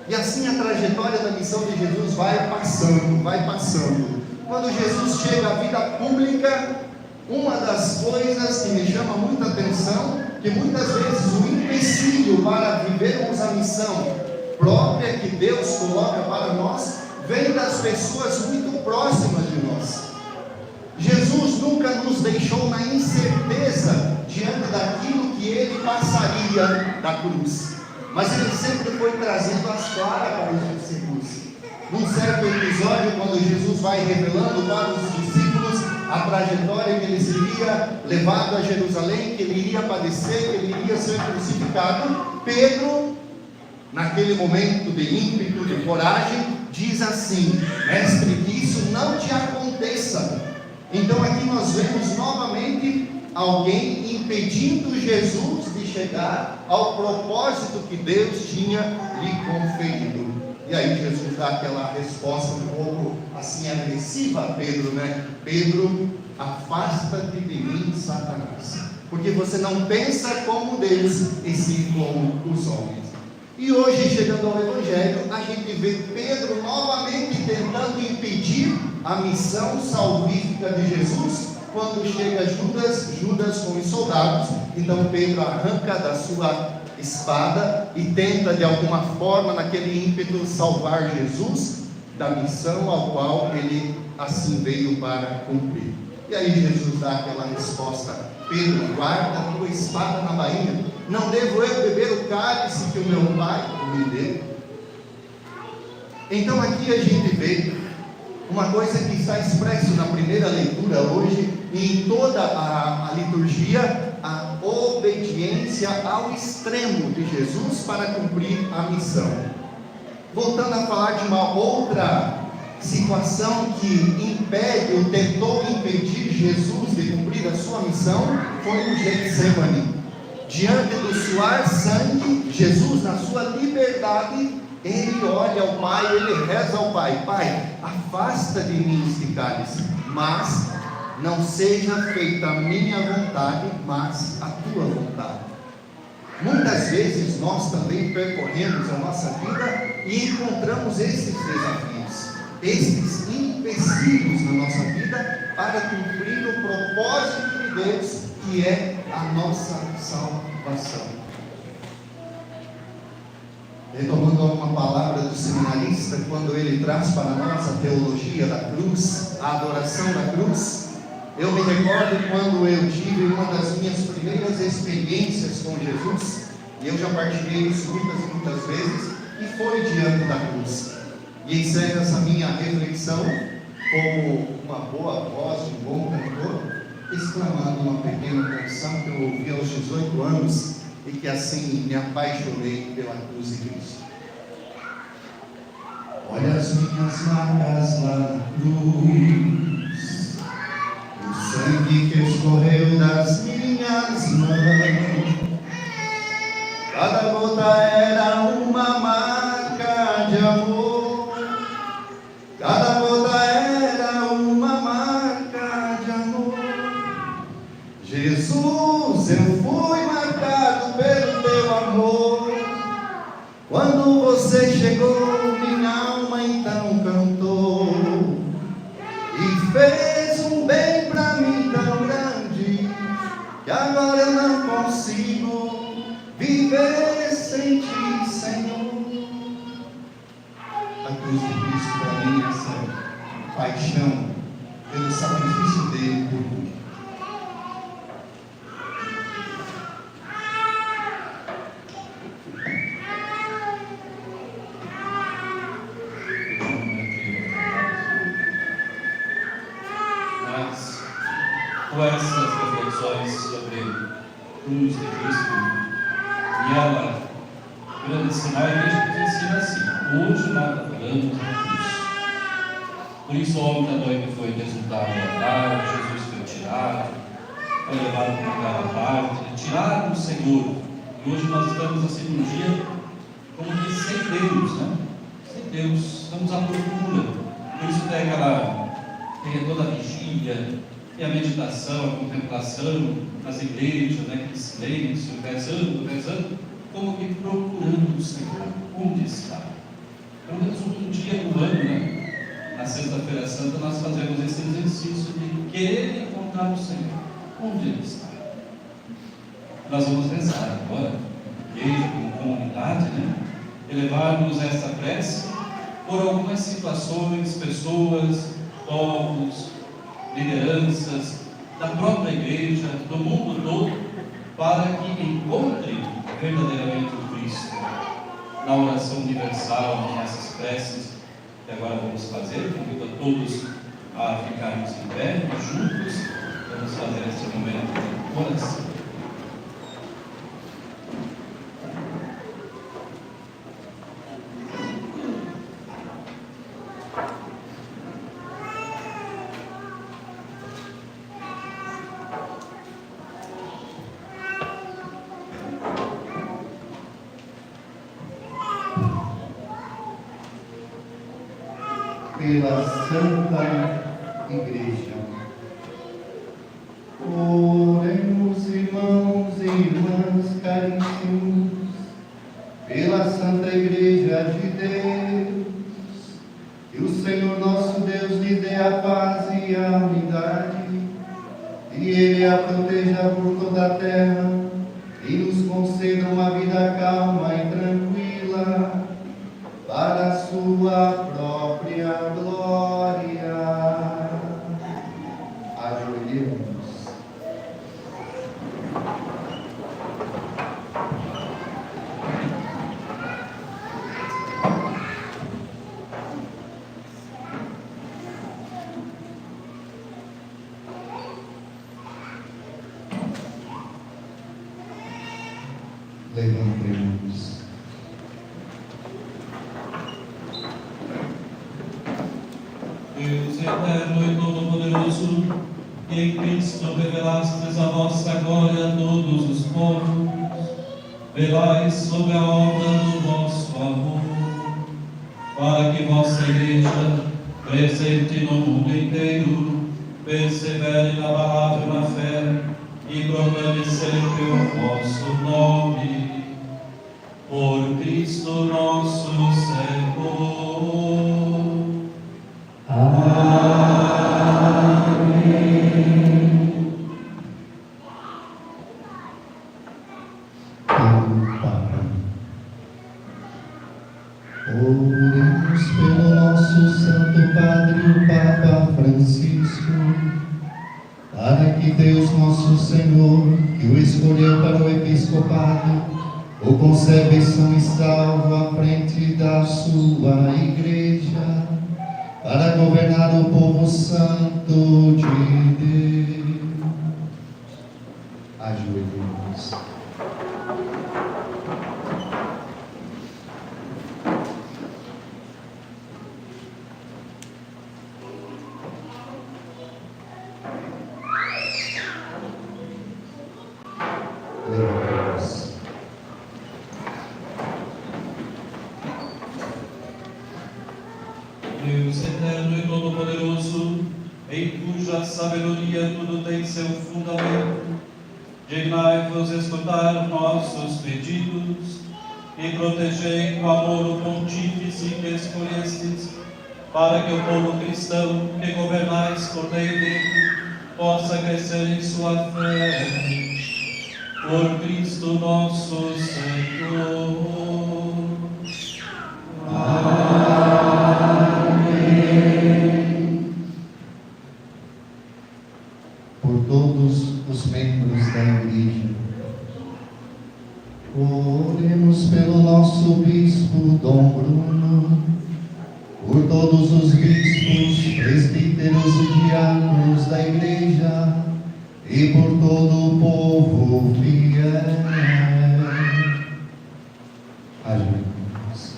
E assim a trajetória da missão de Jesus vai passando. Quando Jesus chega à vida pública, uma das coisas que me chama muita atenção, que muitas vezes o empecilho para vivermos a missão própria que Deus coloca para nós, vem das pessoas muito próximas de nós. Jesus nunca nos deixou na incerteza diante daquilo que ele passaria da cruz. mas ele sempre foi trazendo as claras para os discípulos. Num certo episódio, quando Jesus vai revelando para os discípulos a trajetória que ele seria levado a Jerusalém, que ele iria padecer, que ele iria ser crucificado, Pedro, naquele momento de ímpeto, de coragem, diz assim: mestre, que isso não te aconteça. Então aqui nós vemos novamente alguém impedindo Jesus de chegar ao propósito que Deus tinha lhe conferido. E aí Jesus dá aquela resposta um pouco assim agressiva a Pedro, né? Pedro, afasta-te de mim, Satanás, porque você não pensa como Deus e sim como os homens. E hoje, chegando ao Evangelho, a gente vê Pedro novamente tentando impedir a missão salvífica de Jesus. Quando chega Judas com os soldados, então Pedro arranca da sua espada e tenta de alguma forma, naquele ímpeto, salvar Jesus da missão ao qual ele assim veio para cumprir. E aí Jesus dá aquela resposta: Pedro, guarda a tua espada na bainha. Não devo eu beber o cálice que o meu pai me deu? Então aqui a gente vê uma coisa que está expresso na primeira leitura hoje e em toda a liturgia: a obediência ao extremo de Jesus para cumprir a missão. Voltando a falar de uma outra situação que impede ou tentou impedir Jesus de cumprir a sua missão, foi no Getsemane. Diante do suar sangue, Jesus, na sua liberdade, ele olha ao Pai, ele reza ao Pai: Pai, afasta de mim este cálice, mas não seja feita a minha vontade, mas a tua vontade. Muitas vezes nós também percorremos a nossa vida e encontramos esses desafios, esses empecilhos na nossa vida para cumprir o propósito de Deus, que é a nossa salvação. Retomando uma palavra do seminarista, quando ele traz para nós a teologia da cruz, a adoração da cruz, eu me recordo quando eu tive uma das minhas primeiras experiências com Jesus, e eu já partilhei isso muitas vezes, e foi diante da cruz. E encerro essa minha reflexão como uma boa voz de um bom cantor, exclamando uma pequena canção que eu ouvi aos 18 anos e que assim me apaixonei pela cruz de Cristo. Olha as minhas marcas lá na cruz, o sangue que escorreu das minhas mãos, cada gota era uma marca de amor, cada gota era uma marca de amor. Jesus, eu fui marcado pelo teu amor. Quando você chegou, minha alma então cantou e fez um bem pra mim tão grande que agora eu não consigo viver sem ti, Senhor. A cruz de Cristo para mim é essa paixão pelo sacrifício dele por mim. Com essas reflexões sobre a cruz de Cristo e ela, grande sinal, a igreja nos ensina assim: hoje nada adoramos a cruz. Por isso ontem à noite foi resultado da tarde, Jesus foi tirado, foi levado para uma cara parte, tiraram o Senhor. E hoje nós estamos assim num dia como que sem Deus, né? Sem Deus, estamos à procura. Por isso tem toda a vigília, e a meditação, a contemplação nas igrejas, né, aquele silêncio, rezando, como que procurando o Senhor. Onde está? Pelo menos um dia no ano, né? Na Sexta-feira Santa nós fazemos esse exercício de querer encontrar o Senhor. Onde Ele está? Nós vamos rezar agora, igreja, como comunidade, né? Elevarmos essa prece por algumas situações, pessoas, povos, lideranças da própria igreja, do mundo todo, para que encontrem verdadeiramente o Cristo. Cristo. Na oração universal, nessas preces que agora vamos fazer, convido a todos a ficarmos em pé e juntos vamos fazer esse momento de oração. Pela Santa Igreja. Oremos, irmãos e irmãs caríssimos, pela Santa Igreja de Deus, que o Senhor nosso Deus lhe dê a paz e a unidade, e Ele a proteja por toda a terra, e nos conceda uma vida calma e tranquila, para a sua própria glória. Ajoelhemos. Levantemos. Deus eterno e todo-poderoso, que em Cristo revelastes a vossa glória a todos os povos, velai sobre a obra do vosso amor, para que vossa Igreja, presente no mundo inteiro, persevere inabalável na fé e proclame sempre o vosso nome. Por Cristo nosso Senhor. Oremos pelo nosso Santo Padre, o Papa Francisco, para que Deus nosso Senhor, que o escolheu para o episcopado, o concebe são e salvo à frente da sua Igreja, para governar o povo santo de Deus. Ajoelhemos. Levantemos. Deus eterno e todo-poderoso, em cuja sabedoria tudo tem seu fundamento, dignai-vos escutar nossos pedidos e protegei com amor o pontífice que escolhestes, para que o povo cristão que governais por meio dele possa crescer em sua fé. Por Cristo nosso Senhor. Amém. Por todos os membros da Igreja, oremos pelo nosso bispo Dom Bruno, por todos os bispos, presbíteros e diáconos da Igreja, e por todo o povo fiel. Ajoelhemos.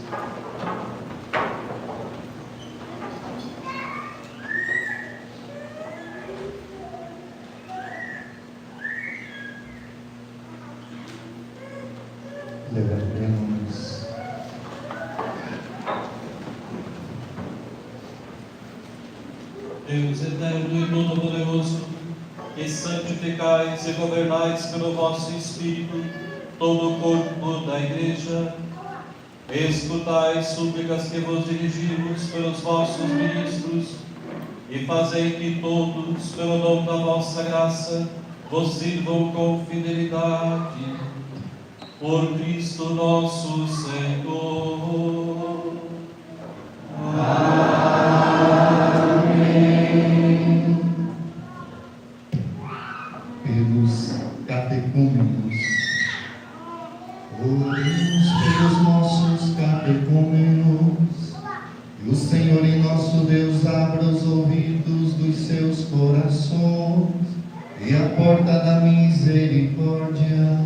Levantemos. Deus eterno e todo-poderoso, que santificais e governais pelo vosso Espírito todo o corpo da Igreja, escutai súplicas que vos dirigimos pelos vossos ministros e fazei que todos, pelo dom da vossa graça, vos sirvam com fidelidade. Por Cristo nosso Senhor. Amém. Pelos catecúmenos, oremos E o Senhor e nosso Deus abra os ouvidos dos seus corações e a porta da misericórdia,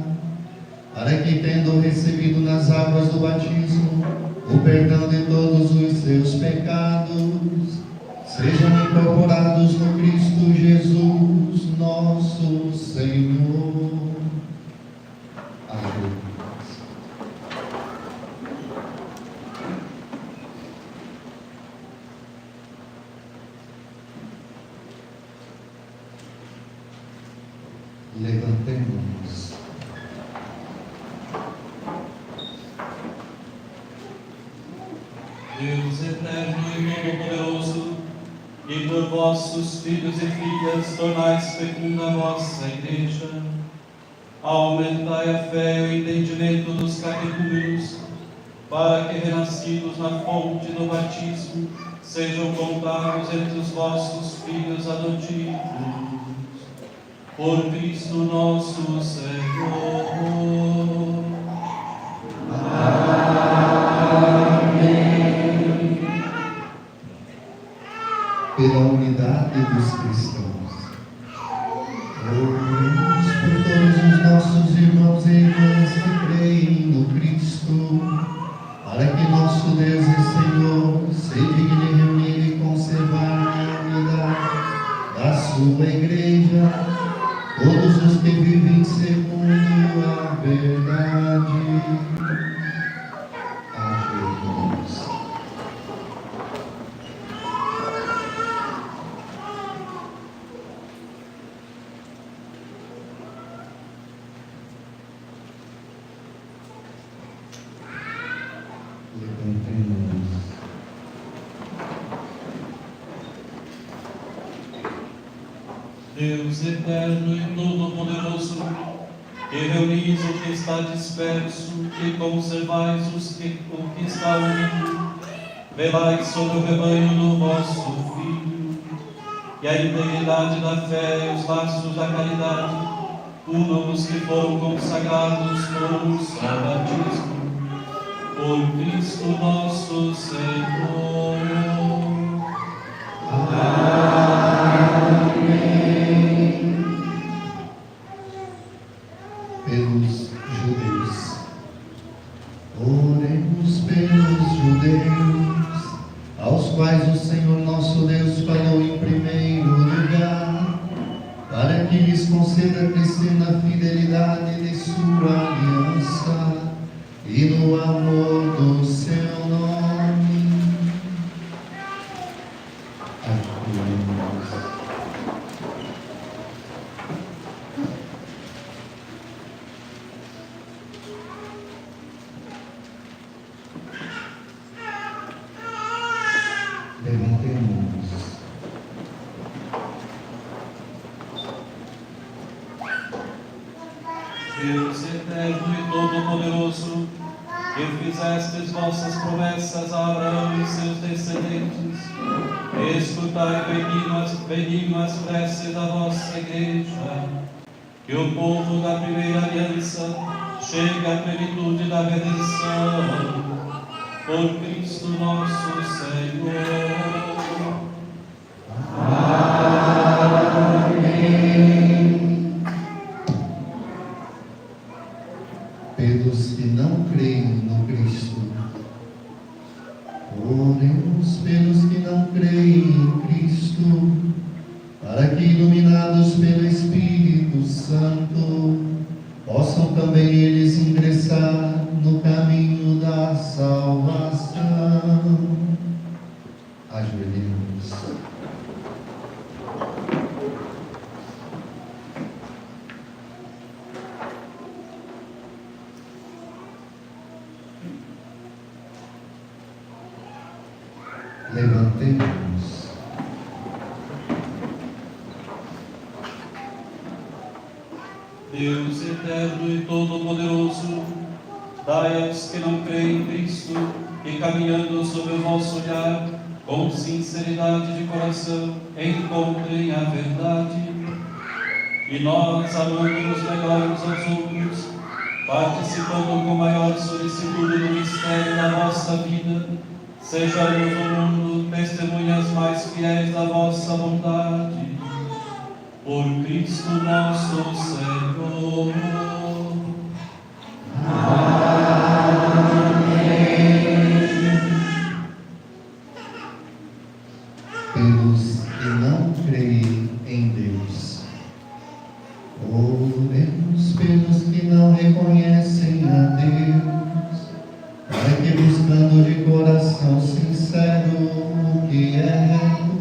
para que, tendo recebido nas águas do batismo o perdão de todos os seus pecados, sejam incorporados no Cristo Jesus, nosso Senhor. Amém. Levantemos-nos. Deus eterno e todo-poderoso, e por vossos filhos e filhas tornais fecunda a vossa Igreja, aumentai a fé e o entendimento dos catecúmenos, para que, renascidos na fonte do batismo, sejam contados entre os vossos filhos adotivos. Por Cristo nosso Senhor. Amém. Pela unidade dos cristãos, oremos por todos os nossos irmãos e irmãs que creem no Cristo, para que nosso Deus e Senhor se digne reunir e conservar na unidade da sua Igreja todos os que vivem segundo a verdade. Ajuda-nos. Levantemos. Deus eterno e todo-poderoso, que reunis o que está disperso e conservais o que está unido, velai sobre o rebanho do vosso Filho, e a integridade da fé e os laços da caridade unam os que foram consagrados por um só batismo. Por Cristo nosso Senhor. Amém. Pelos judeus, oremos pelos judeus, aos quais o Senhor nosso Deus falou em primeiro lugar, para que lhes conceda crescer na fidelidade de sua aliança e no amor do seu nome. Acolhemos. Levantemos. Deus eterno e todo-poderoso, que fizestes vossas promessas a Abraão e seus descendentes, escutai benignas preces da vossa Igreja, que o povo da primeira aliança chegue à plenitude da redenção, por Cristo nosso Senhor. Amém. Pelos que não creem no Cristo, oremos pelos que não creem em Cristo, para que, iluminados pelo Espírito Santo, possam também eles ingressar no caminho da salvação. Ajoelhemos. Levantemos. Deus eterno e todo-poderoso, dai aos que não creem em Cristo e, caminhando sob o vosso olhar, com sinceridade de coração, encontrem a verdade. E nós, amando-nos melhor uns aos outros, participando com maior solicitude do mistério da vossa vida, sejamos no mundo testemunhas mais fiéis da vossa bondade. Por Cristo nosso Senhor. Pelos que não creem em Deus. Oremos pelos que não reconhecem a Deus, para que, buscando de coração sincero o que é reto,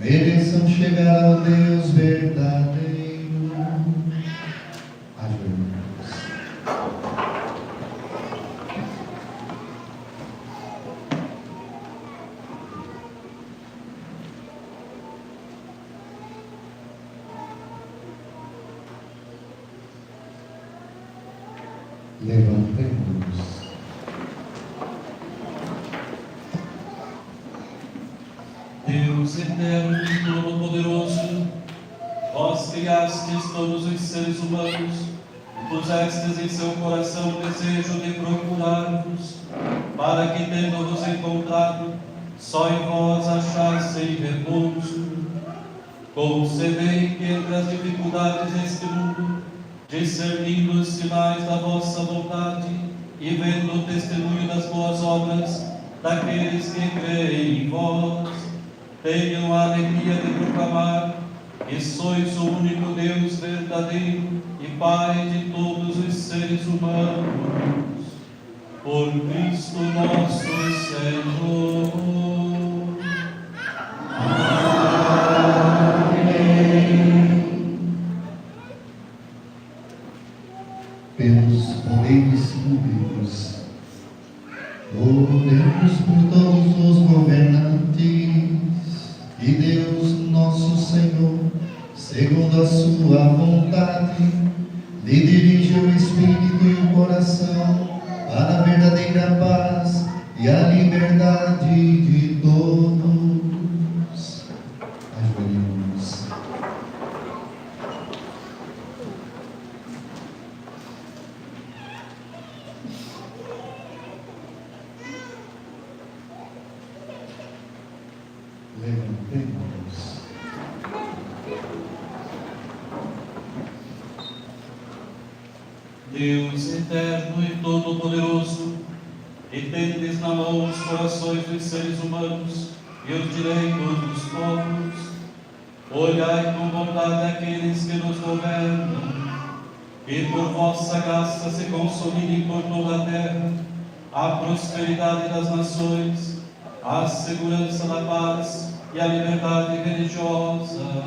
mereçam chegar ao Deus verdadeiro. Ajoelhemos. Levantemos. Deus eterno e todo-poderoso, vós criastes todos os seres humanos e pusestes em seu coração o desejo de procurar-vos, para que, tendo-vos encontrado, só em vós achassem repouso. Concedei que, entre as dificuldades deste mundo, discernindo os sinais da vossa vontade e vendo o testemunho das boas obras daqueles que creem em vós, tenham a alegria de proclamar que sois o único Deus verdadeiro e Pai de todos os seres humanos. Por Cristo nosso Senhor. Pelos poderes públicos, oremos por todos os governantes, e Deus nosso Senhor, segundo a sua vontade, lhe dirige o espírito e o coração para a verdadeira paz e a liberdade de todos. Ajoelhemos. Levantemos. Deus eterno e todo-poderoso, que tendes na mão os corações dos seres humanos e os direitos dos povos, olhai com bondade aqueles que nos governam, e por vossa graça se consolidem por toda a terra a prosperidade das nações, a segurança da paz e a liberdade religiosa.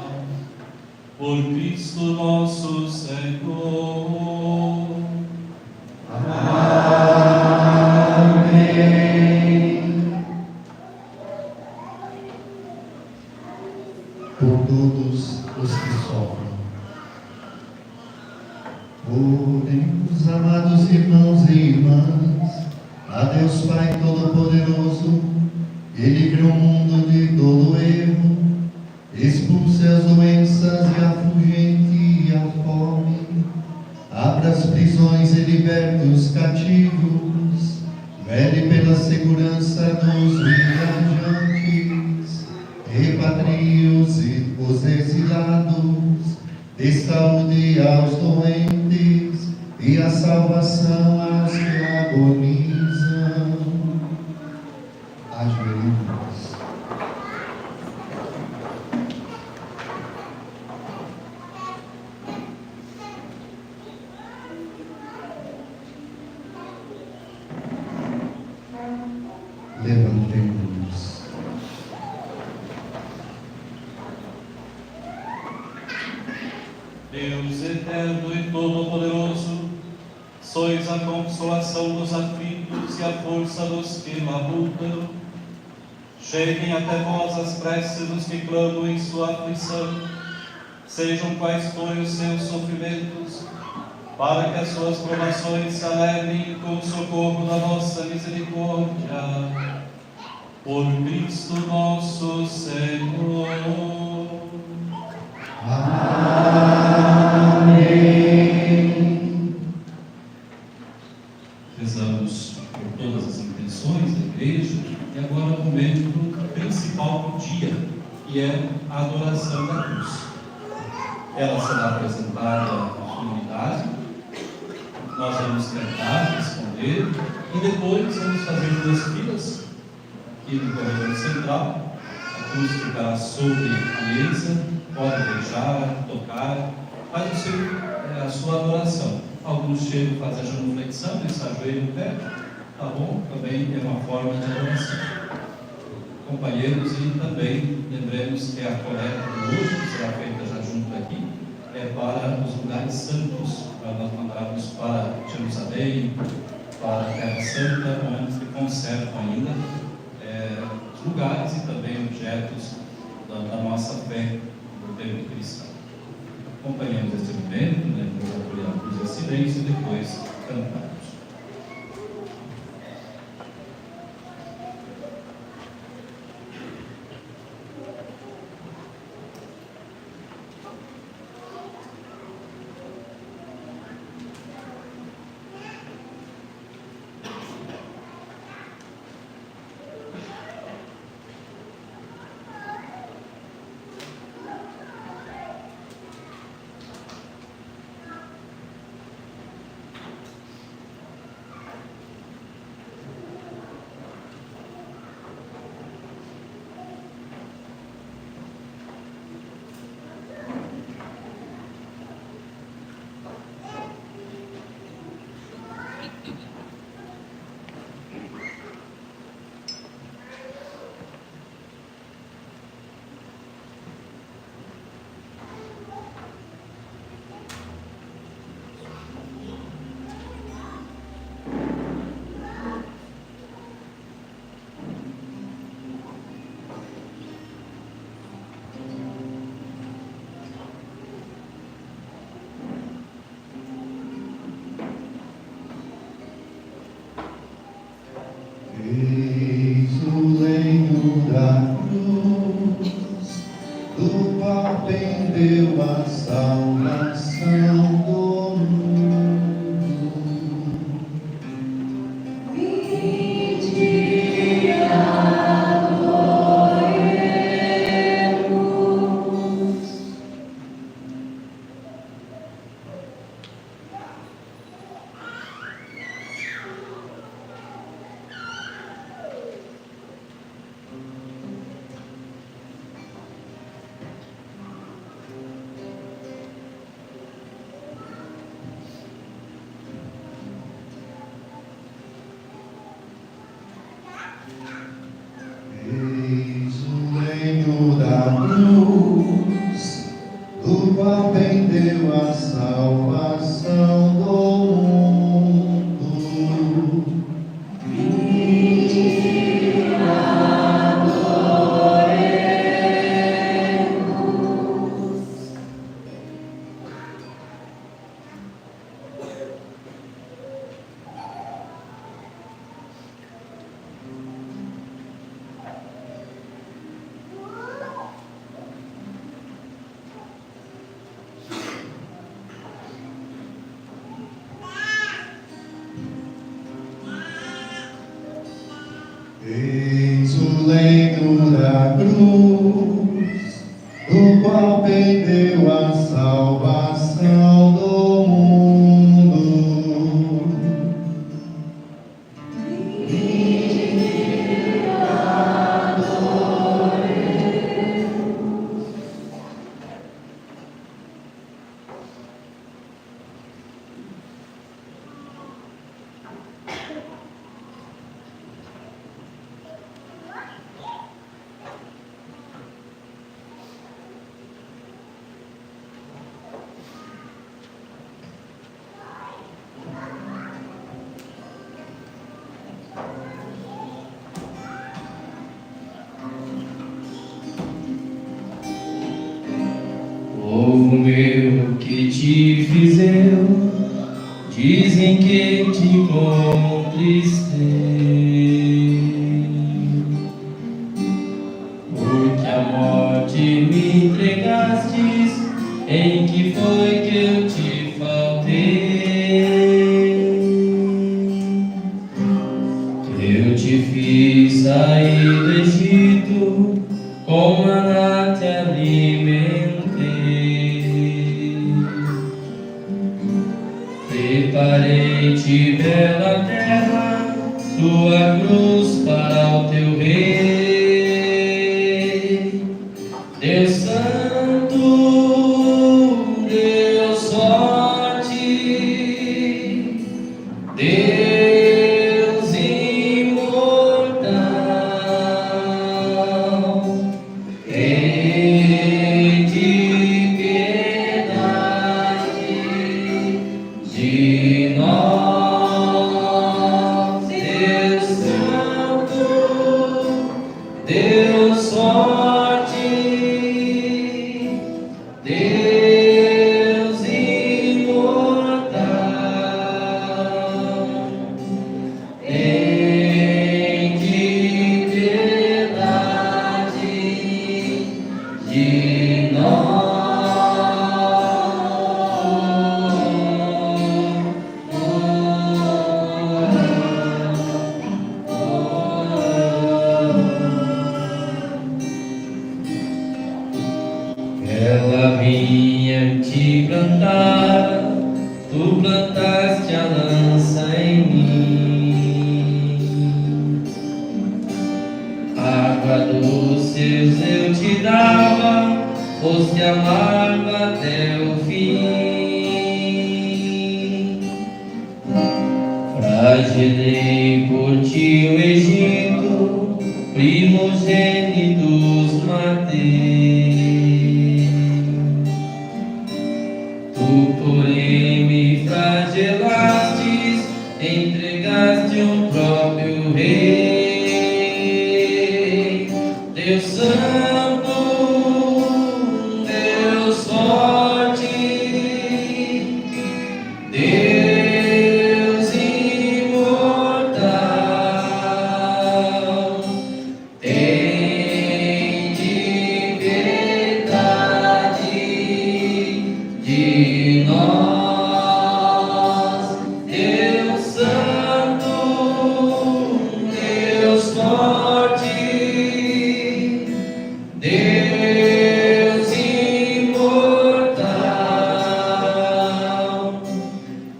Por Cristo nosso Senhor. Amém. Por todos os que sofrem. Oremos, amados irmãos e irmãs, a Deus Pai Todo-Poderoso, Ele criou o mundo de todo erro, expulse as doenças e afugente a fome, abra as prisões e liberte os cativos, vele pela segurança dos viajantes, repatrie os exilados, dê saúde aos doentes e a salvação aos que agonizam. Ajoelhemos. Levantemos. Deus eterno e todo-poderoso, sois a consolação dos aflitos e a força dos que labutam. Cheguem até vós as preces dos que clamam em sua aflição, sejam quais forem os seus sofrimentos, para que as suas provações se alegrem com o socorro da vossa misericórdia. Por Cristo nosso Senhor. Rezamos por todas as intenções da igreja. igreja, e agora o momento principal do dia, que é a adoração da cruz. Ela será apresentada à comunidade, nós vamos cantar, responder, e depois vamos fazer 2 filas aqui no corredor central. A cruz ficará sobre a mesa, pode beijar, tocar, faz a sua adoração. Alguns chegam, fazem a genuflexão, né, se ajoelham no pé, tá bom? Também é uma forma de adoração. Companheiros, e também lembremos que a coleta de hoje, que será feita já junto aqui, é para os lugares santos, para nós mandarmos para Jerusalém, para a Terra Santa, onde se conservam ainda os lugares e também objetos da nossa fé do tempo cristão. Acompanhamos esse momento, né, por a cruz em silêncio, e depois cantamos. Eis o leito da cruz, do qual pendeu a salvação do mundo. Vinde adoremos. Eis o leito da cruz, do qual pendeu a salvação do mundo. Vinde adoremos. Eis o leito da cruz, do qual pendeu a salvação do mundo. Vinde adoremos. Povo meu que te fiz eu, dizem que te conquistei. Porque a morte me entregastes, em que foi que eu te faltei? Eu te fiz que saí do Egito, com maná te alimentei. Preparei-te bela terra, tua cruz para o teu rei. Deus Santo, Deus forte, Deus imortal, Rei de piedade de nós, Deus Santo, Deus forte, Deus imortal, Rei de piedade de Ela vinha te plantar, tu plantaste a lança em mim. Água doces eu te dava, foste amargo até o fim. Flagilei por ti o Egito, primogênitos matei. Tu, porém, me flagelastes, entregaste o próprio Rei. Deus Santo, Deus forte, Deus imortal, tem de piedade de nós, Deus Santo, Deus forte, Deus imortal,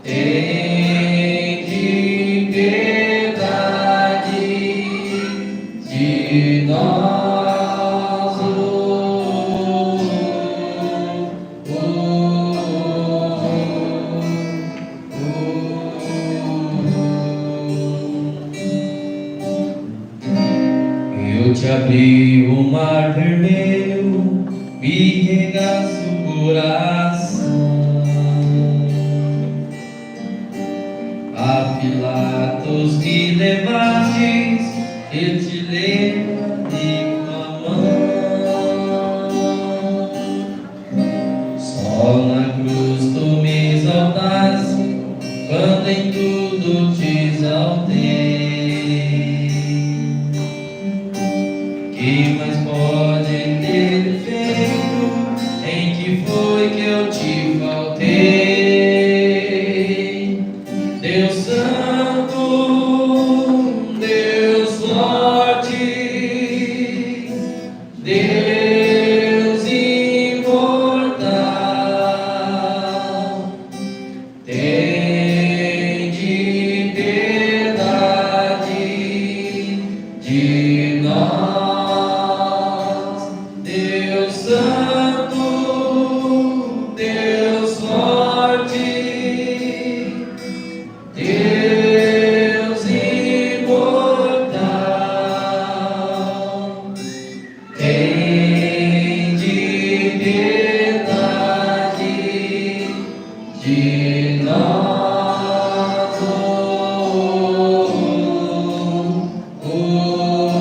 tem de piedade de nós. Eu te abri o mar vermelho, me regaço o coração. A Pilatos me levastes, eu te levantei com a mão. Só na cruz tu me exaltaste, quando em tudo te exaltei. Que mais pode ter feito? Em que foi que eu te faltei? Deus Santo, Deus forte, Deus imortal, tem de piedade de nós, Deus Santo, Deus forte, Deus imortal, tem de piedade de nós. Oh, oh, oh.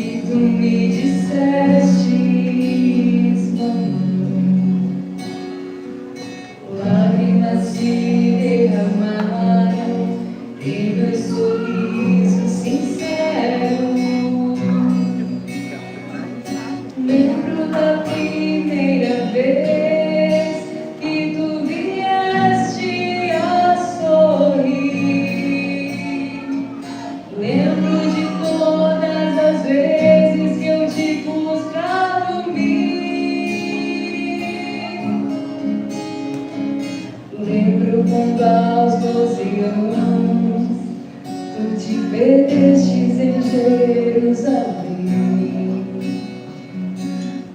que tu me disseste, lágrimas se derramaram e dois sorrisos sinceros. Lembro da primeira vez que tu vieste a sorrir. Lembro de todas as vezes que eu te pus pra dormir. Lembro quando aos 12 anos tu te perdestes em Jerusalém.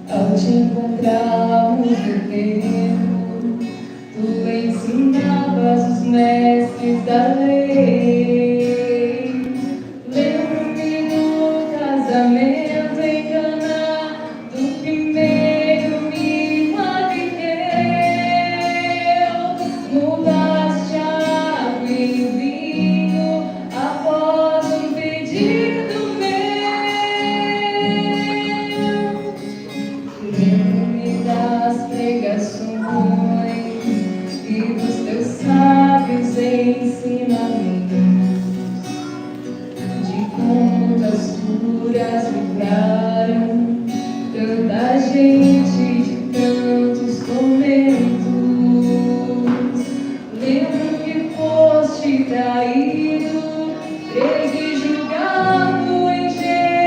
Ao te encontrarmos no templo, tu ensinavas os mestres da lei. Lembro-me do casamento em Caná, do primeiro milagre teu. Mudaste a água em vinho após um pedido meu. Lembro-me das pregações e dos teus sábios ensinamentos, de como as curas livraram tanta gente de tantos tormentos. Lembro que foste traído, preso e julgado em Jerusalém.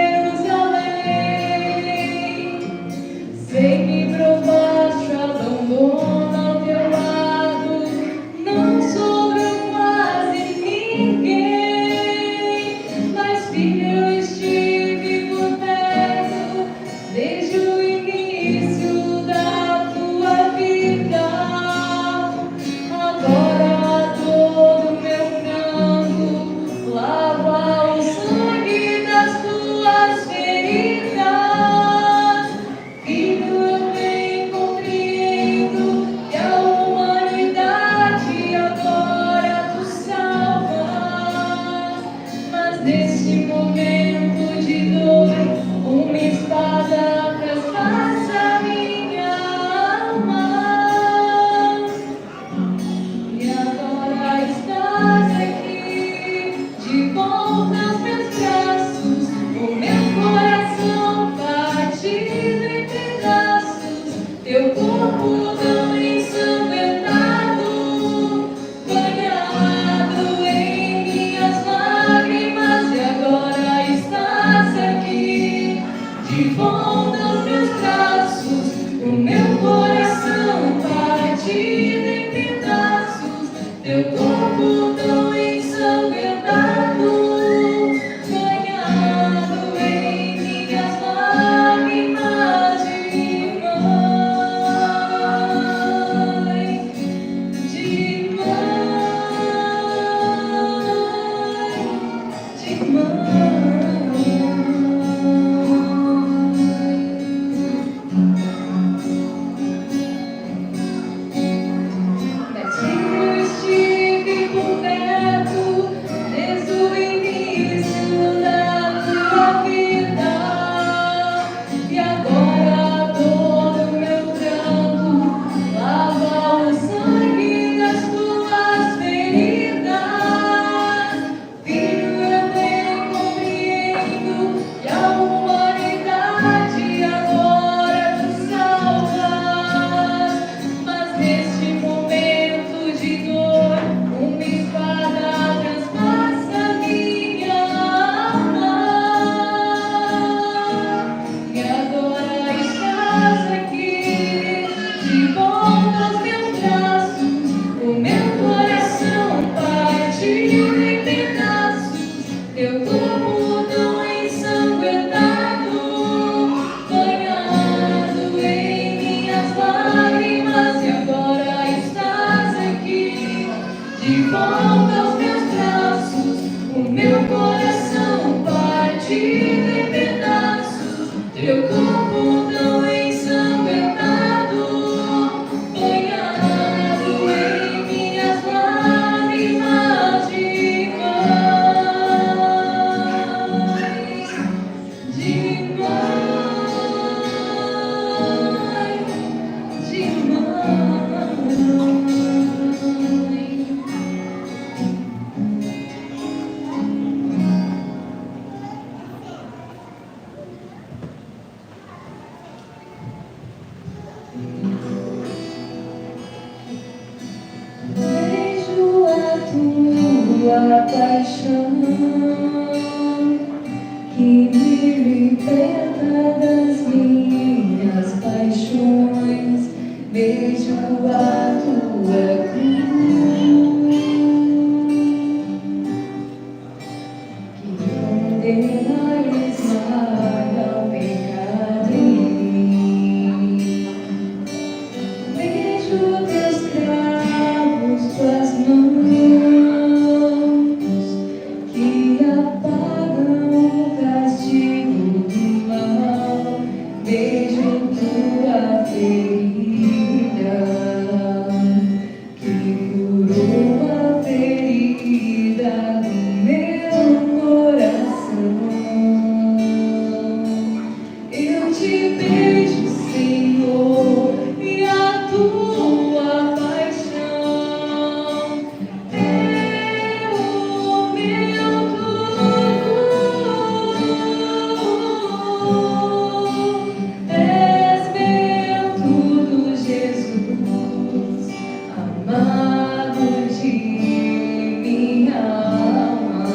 Sei que provaste o abandono ao teu lado, não sobrou quase ninguém. Mas filho, eu estive por perto desde o início da tua vida. Agora todo meu pranto lava o sangue das tuas feridas. Filho, eu bem compreendo que a humanidade agora tu salvas. Mas neste momento de dor, uma espada traspassa minha alma. E agora estás aqui, de volta aos meus braços, o meu coração partido em pedaços, teu corpo tão ensanguentado, banhado em minhas lágrimas. E agora estás aqui, de volta aos meus braços, o meu coração partido em pedaços, teu corpo tão ensanguentado, banhado em minhas lágrimas de mãe, de mãe. Mas eu estive por perto desde o início da tua vida. E agora todo meu pranto lava o sangue das tuas feridas. Filho, eu bem compreendo que a humanidade agora tu salvas. Mas neste momento de dor, uma espada transpassa minha alma. E agora estás aqui, de volta aos meus braços, o meu coração partido em pedaços, teu corpo tão ensanguentado, banhado em minhas lágrimas. E agora estás aqui, de volta aos meus braços, o meu coração partido em pedaços, teu corpo tão ensanguentado, banhado em minhas lágrimas de mãe, de tua paixão que me liberta das minhas paixões. Vejo a tua cruz que condena e esmaga o pecado em mim. Vejo teus cravos, tuas mãos que apagam o castigo do mal. Vejo tua ferida que curou a ferida do meu coração. Eu te beijo, Senhor, e a tua paixão é o meu tudo. És meu tudo, Jesus, amado de minha alma.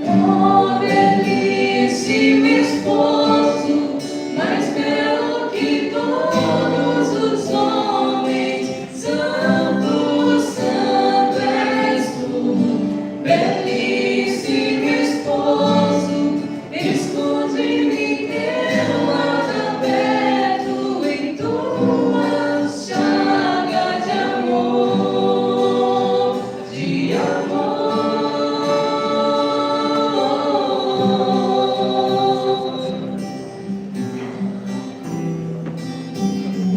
Oh, belíssimo esposo, mais belo que todos os homens, santo, santo és tu. Belíssimo esposo, esconde-me teu lado aberto em tua chaga de amor, de amor.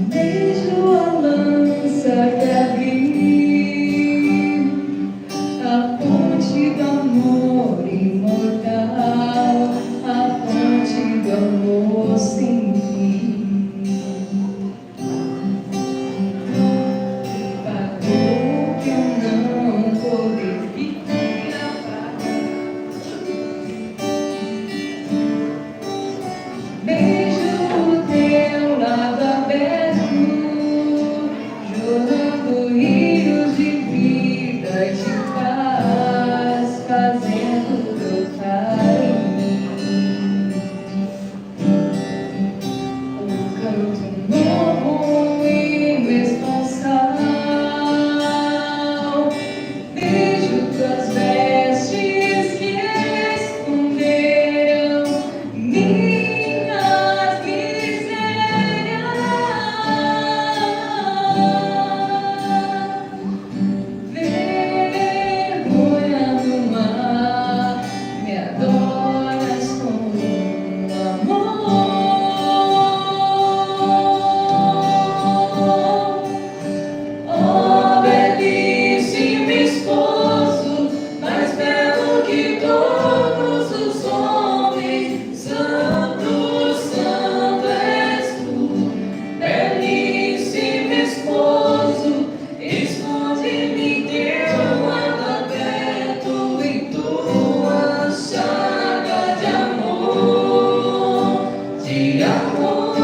Beijo a lança que abriu a fonte do amor imortal, a fonte do amor sem fim. Pagou que eu não poderia pagar. Beijo o teu lado aberto, jorrando rios de vida e de paz, fazendo brotar em mim um canto novo e mesponsal. Vejo tuas vestes que esconderam minhas misérias. Vergonha do mar, me adoras com amor. Oh, belíssimo esposo, mais belo que todos os homens, santo, santo és tu. Belíssimo esposo, esconde-me teu lado aberto em tua chaga de amor, de amor.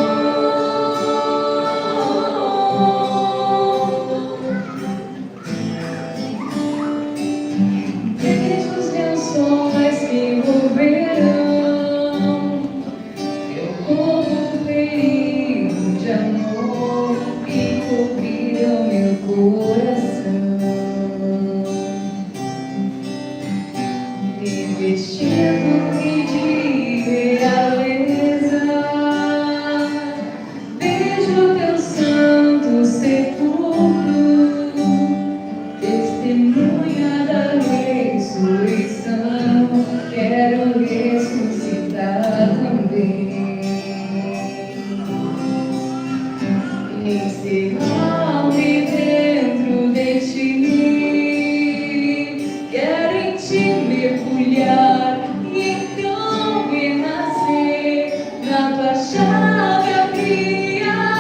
Vejo os lençóis que envolverão teu corpo ferido de amor e cobriram meu coração, revestido-me de realeza. Vejo teu santo sepulcro, testemunha da ressurreição. Quero ressuscitar também, encerrar-me dentro de ti. Quero em ti mergulhar e então renascer na tua chaga criadora.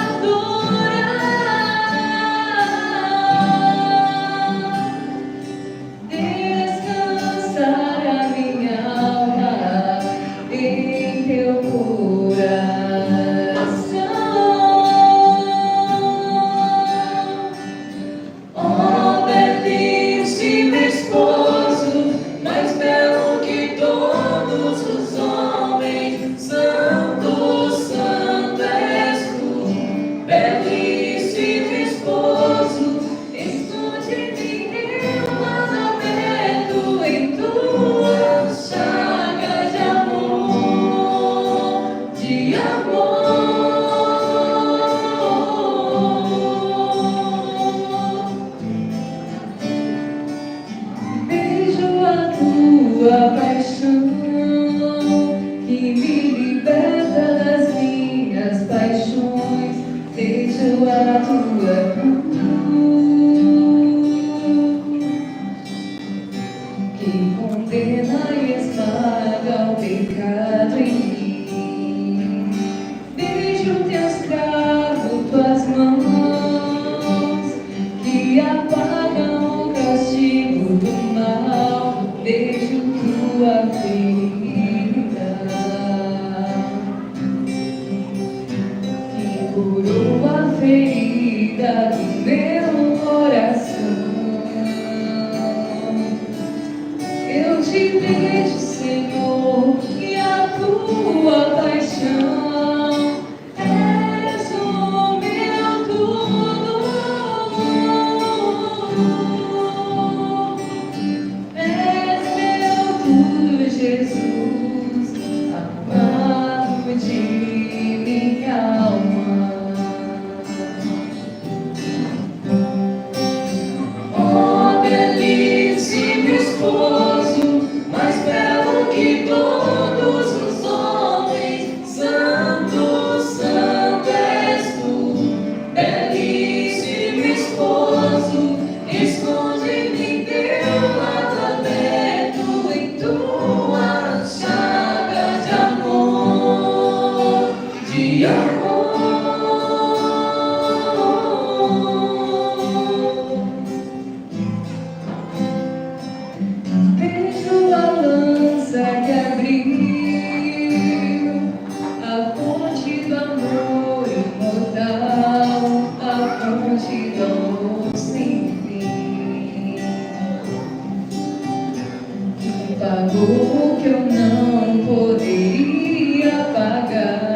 Descansar a minha alma em teu coração. de amor. Vejo a tua paixão que me liberta das minhas paixões. Vejo a tua que condena e esmaga o pecado em mim. Vejo teus cravos, tuas mãos, que apagam o castigo do mal. Vejo tua ferida, que curou a ferida do meu coração. Eu te vejo, Senhor, e a tua paixão és o meu tudo. És meu tudo, Jesus, amado de minha alma. Oh, belíssimo esposo, mais belo que todos os homens, santo, santo és tu. Belíssimo esposo, esconde-me em teu lado aberto, em tuas chagas de amor, de amor. Vejo a lança que abriu, a fonte do amor imortal, a fonte do amor sem fim, que pagou o que eu não poderia pagar.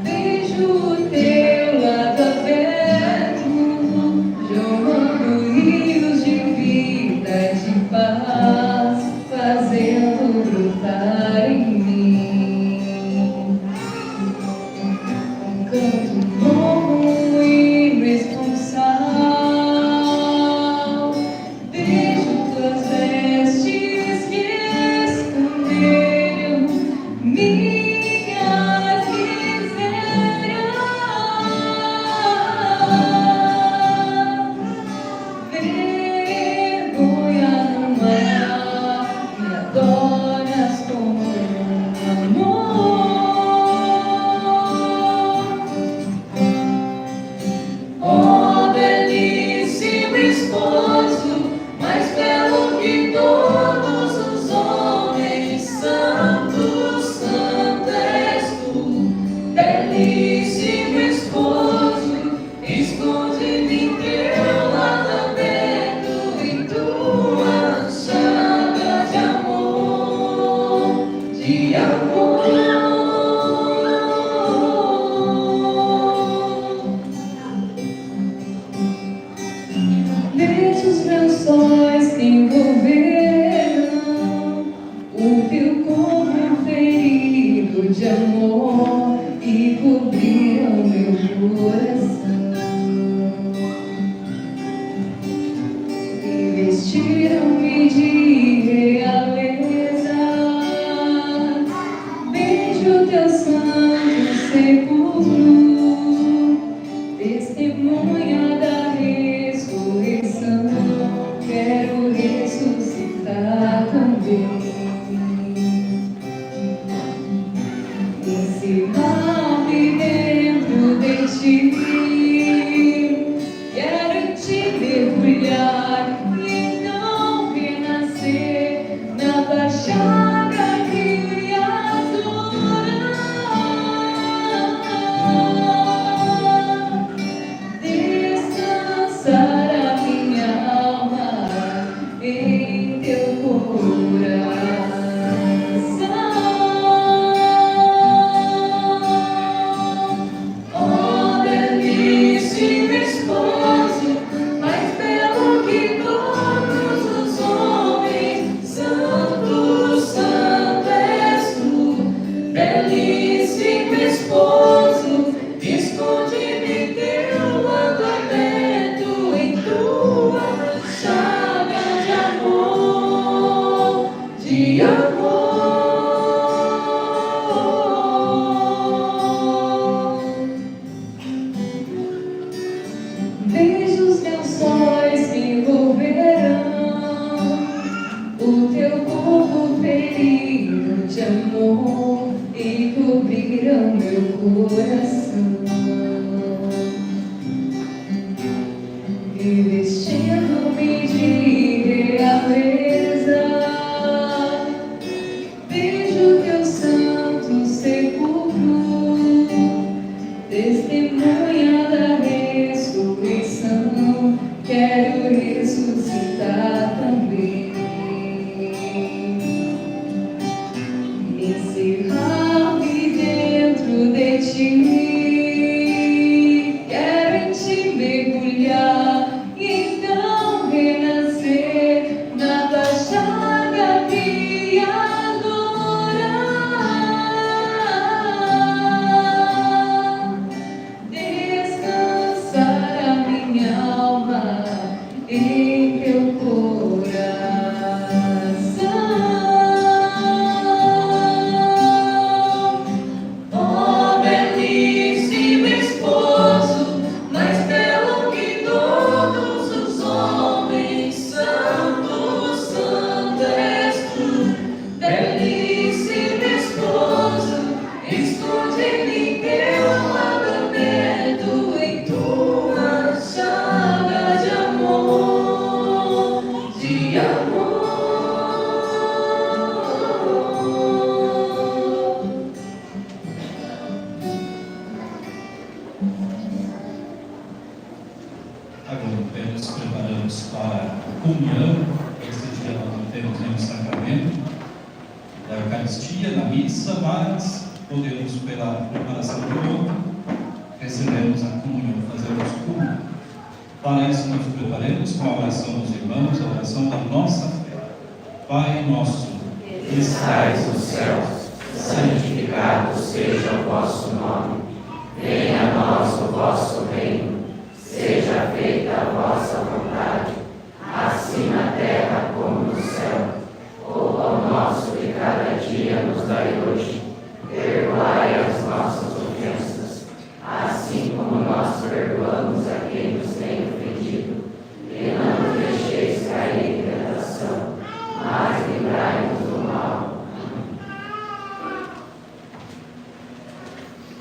Vejo o teu lado aberto, jorrando rios de vida e de paz, fazendo brotar em mim um canto novo e responsal. Vejo tuas vestes que esconderam minhas misérias. Vergonha no mar, me adoras com amor. Oh, belíssimo esposo, mais belo que todos os homens, santo, santo és tu. Belíssimo esposo, esconde-me em teu lado aberto, em tuas chagas de amor, de amor. Vejo os meus sonhos que envolveram o teu corpo ferido de amor e cobriram meu coração e vestiram-me de realeza. Vejo teu santo sepulcro, testemunha da ressurreição. Quero ressuscitar também, ensinar-me dentro de ti. Quero te mergulhar e então renascer na baixada criadora. Descansar a minha alma em teu coração. amor e cobrirão meu coração, revestindo-me de realeza. Vejo teu santo sepulcro, testemunha da ressurreição. Quero ressuscitar também, encerrar-me dentro de ti. Quero em ti mergulhar e então renascer na tua chaga criadora. Descansar a minha alma em teu coração. Oh, belíssimo esposo, mais belo que todos os homens, santo, santo és tu. Belíssimo esposo, esconde-me em teu lado aberto, em tua chaga de amor, de amor. Agora nos preparamos para a comunhão. Este dia nós não temos nenhum sacramento da Eucaristia na missa, mas podemos, pela preparação do outro, recebemos a comunhão, fazemos comunhão. Para isso, nos preparemos com a oração dos irmãos, a oração da nossa fé. Pai nosso, que estais nos céus, santificado seja o vosso nome. Venha a nós o vosso reino. Seja feita a vossa vontade, assim na terra como no céu. O pão nosso de cada dia nos dai hoje. Perdoai as nossas ofensas, assim como nós perdoamos a quem nos tem ofendido. E não nos deixeis cair em tentação, mas livrai-nos do mal.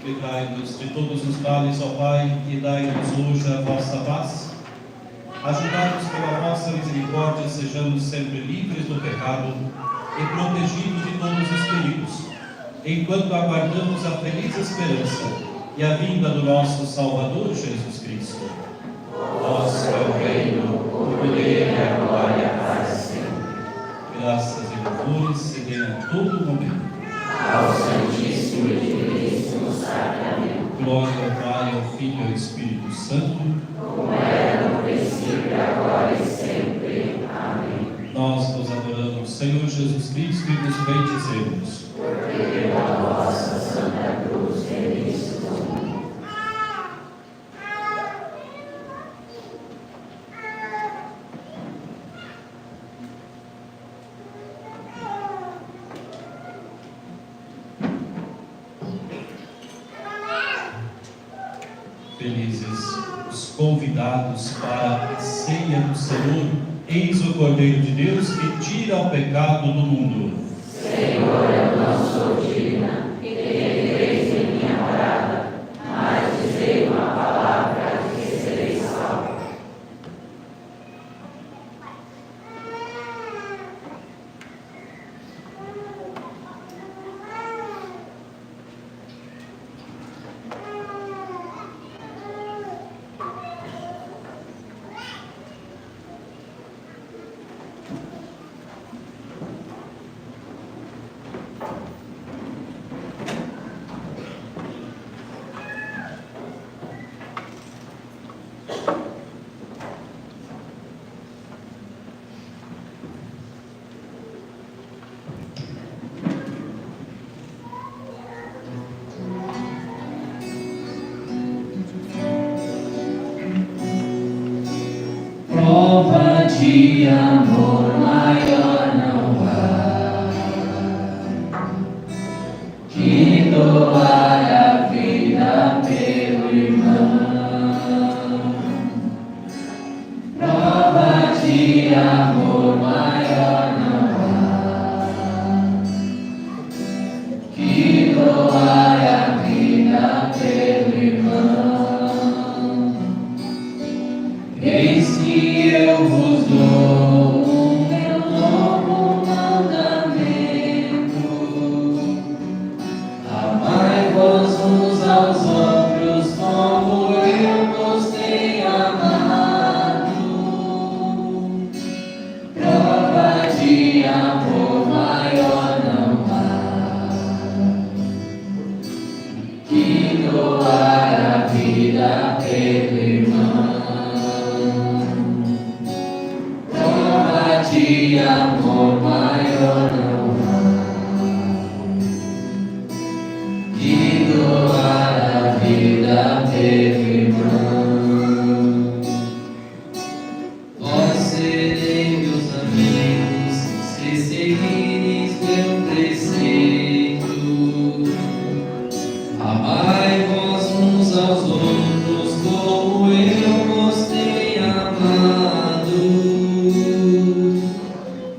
livrai-nos de todos os males, ó Pai, e dai-nos hoje a vossa paz. Ajudai-nos pela vossa misericórdia, sejamos sempre livres do pecado e protegidos de todos os perigos, enquanto aguardamos a feliz esperança e a vinda do nosso Salvador Jesus Cristo. Vosso é o reino, o poder e a glória para sempre. Graças e louvores se dêem a todo momento ao Santíssimo e Diviníssimo Sacramento. Glória ao Pai, ao Filho e ao Espírito Santo, como era no princípio, agora e sempre. Amém. Nós vos adoramos, Senhor Jesus Cristo, e vos bendizemos. Porque pela vossa Santa Cruz remissos o mundo. Felizes os convidados para a ceia do Senhor. Eis o Cordeiro de Deus que tira o pecado do mundo. Senhor, eu não sou digna que entreis em minha morada, mas dizei uma palavra e serei salvo. Prova de amor maior não há que doar a vida pelo irmão. Prova de amor maior não há que pelo irmão. Prova de amor maior não há que doar a vida pelo irmão. Vós sereis meus amigos, se seguires meu preceito. Amai-vos uns aos outros como eu vos tenho amado.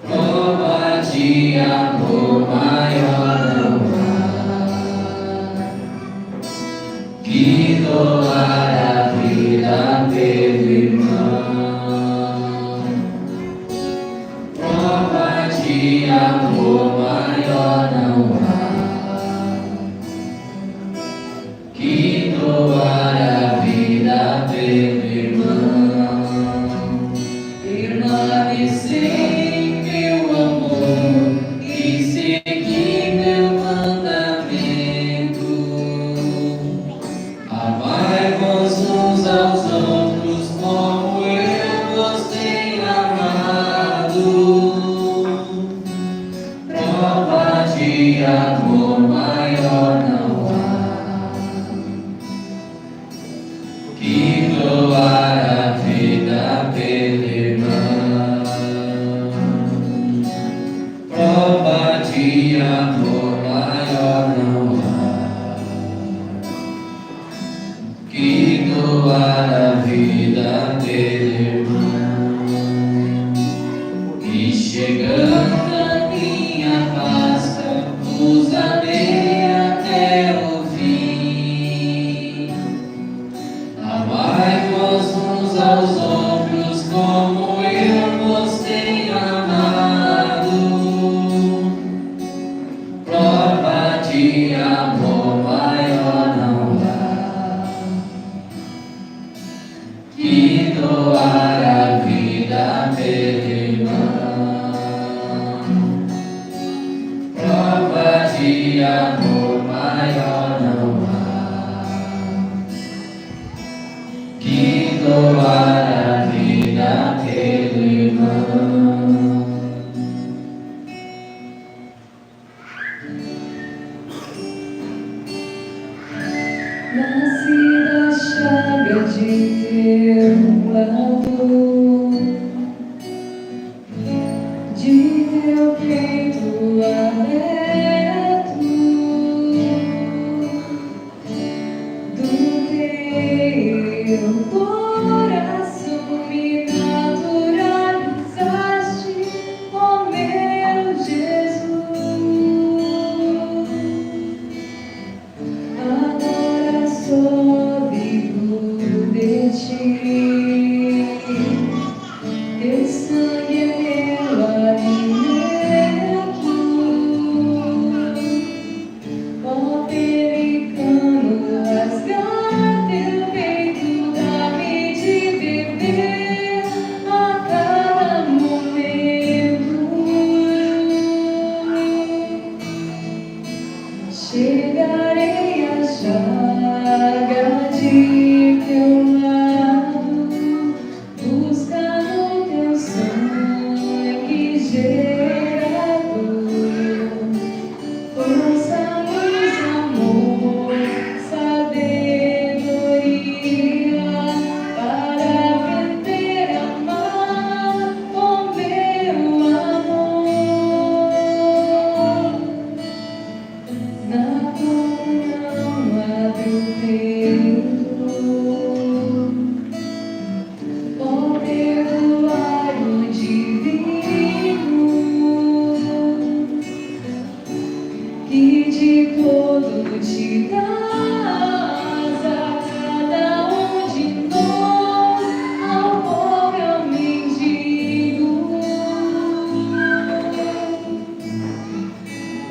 Prova de amor maior não há que doar a vida pelo irmão. Prova de amor maior não há que doar a vida pelo irmão. Permanecei meu amor e segui meu mandamento. Amai-vos uns aos outros como eu vos tenho amado. Prova de amor maior não há que doar a vida pelo irmão. Prova de amor maior não há que doar a vida pelo irmão. E chegando a minha Páscoa, vos amei até o fim. Amai-vos uns aos outros como eu vos tenho amado. Prova de amor maior não há que doar a vida pelo irmão. Prova de amor maior não há que doar a vida pelo irmão. Nasci da chaga de teu lado, de teu peito aberto, do teu coração me naturalizaste, ó meu Jesus. Agora sou vivo de ti, teu sangue é meu alimento, ó pelicano rasgar teu peito, dá-me de beber a cada momento. Chegarei à chaga de teu lado, buscar no teu sangue gerador, força, luz, amor, sabedoria, para vencer, amar com meu amor. Na comunhão abre o peito, ó perdoário divino, que de todo te dás a cada um de nós, ao pobre, ao mendigo.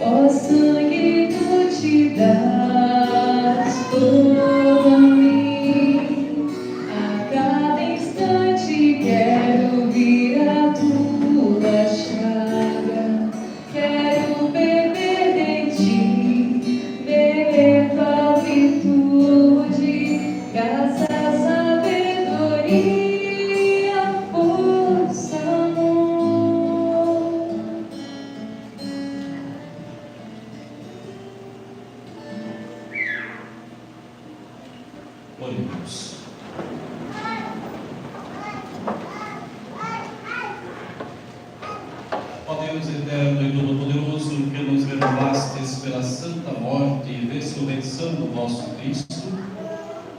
Ó sangue tu te dás todo a mim, a cada instante quero vir a tua chaga, quero beber de ti, beber tua virtude, graças a Oremos. Ó Deus eterno e todo-poderoso, que nos renovastes pela santa morte e ressurreição do vosso Cristo,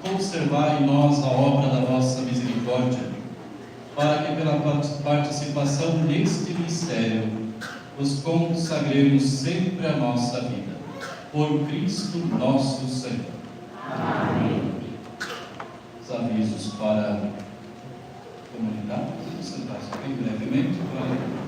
conservai em nós a obra da vossa misericórdia, para que pela participação neste mistério nos consagremos sempre a nossa vida. Por Cristo nosso Senhor. Amém. Os avisos para a comunidade, vamos sentar-se bem brevemente para...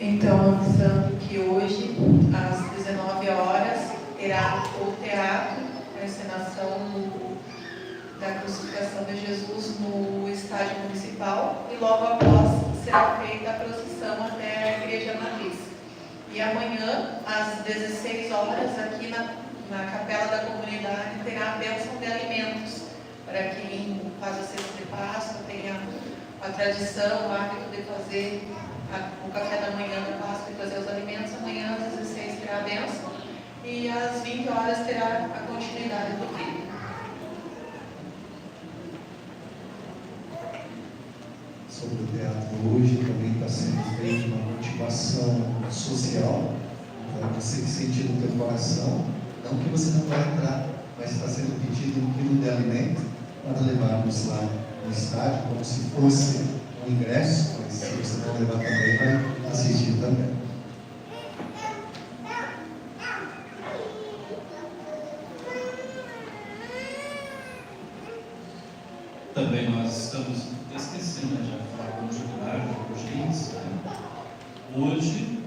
Então, avisando que hoje, às 19 horas, terá o teatro, a encenação da crucificação de Jesus no estádio municipal, e logo após será feita a procissão até a igreja matriz. E amanhã, às 16 horas, aqui na capela da comunidade, terá a bênção de alimentos, para quem faz a cesta de Páscoa, tenha a tradição, o hábito de fazer o café da manhã da Páscoa e trazer os alimentos. Amanhã às 16 terá a bênção e às 20 horas terá a continuidade do culto. Sobre o teatro hoje também está sendo feita uma motivação social. Então você que sentir no teu coração, não que você não vai entrar, mas está sendo pedido 1 quilo de alimento para levarmos lá no estádio, como se fosse um ingresso, mas se você não levar também, vai assistir também. Também nós estamos esquecendo já de falar com o jubilar da urgência. Hoje,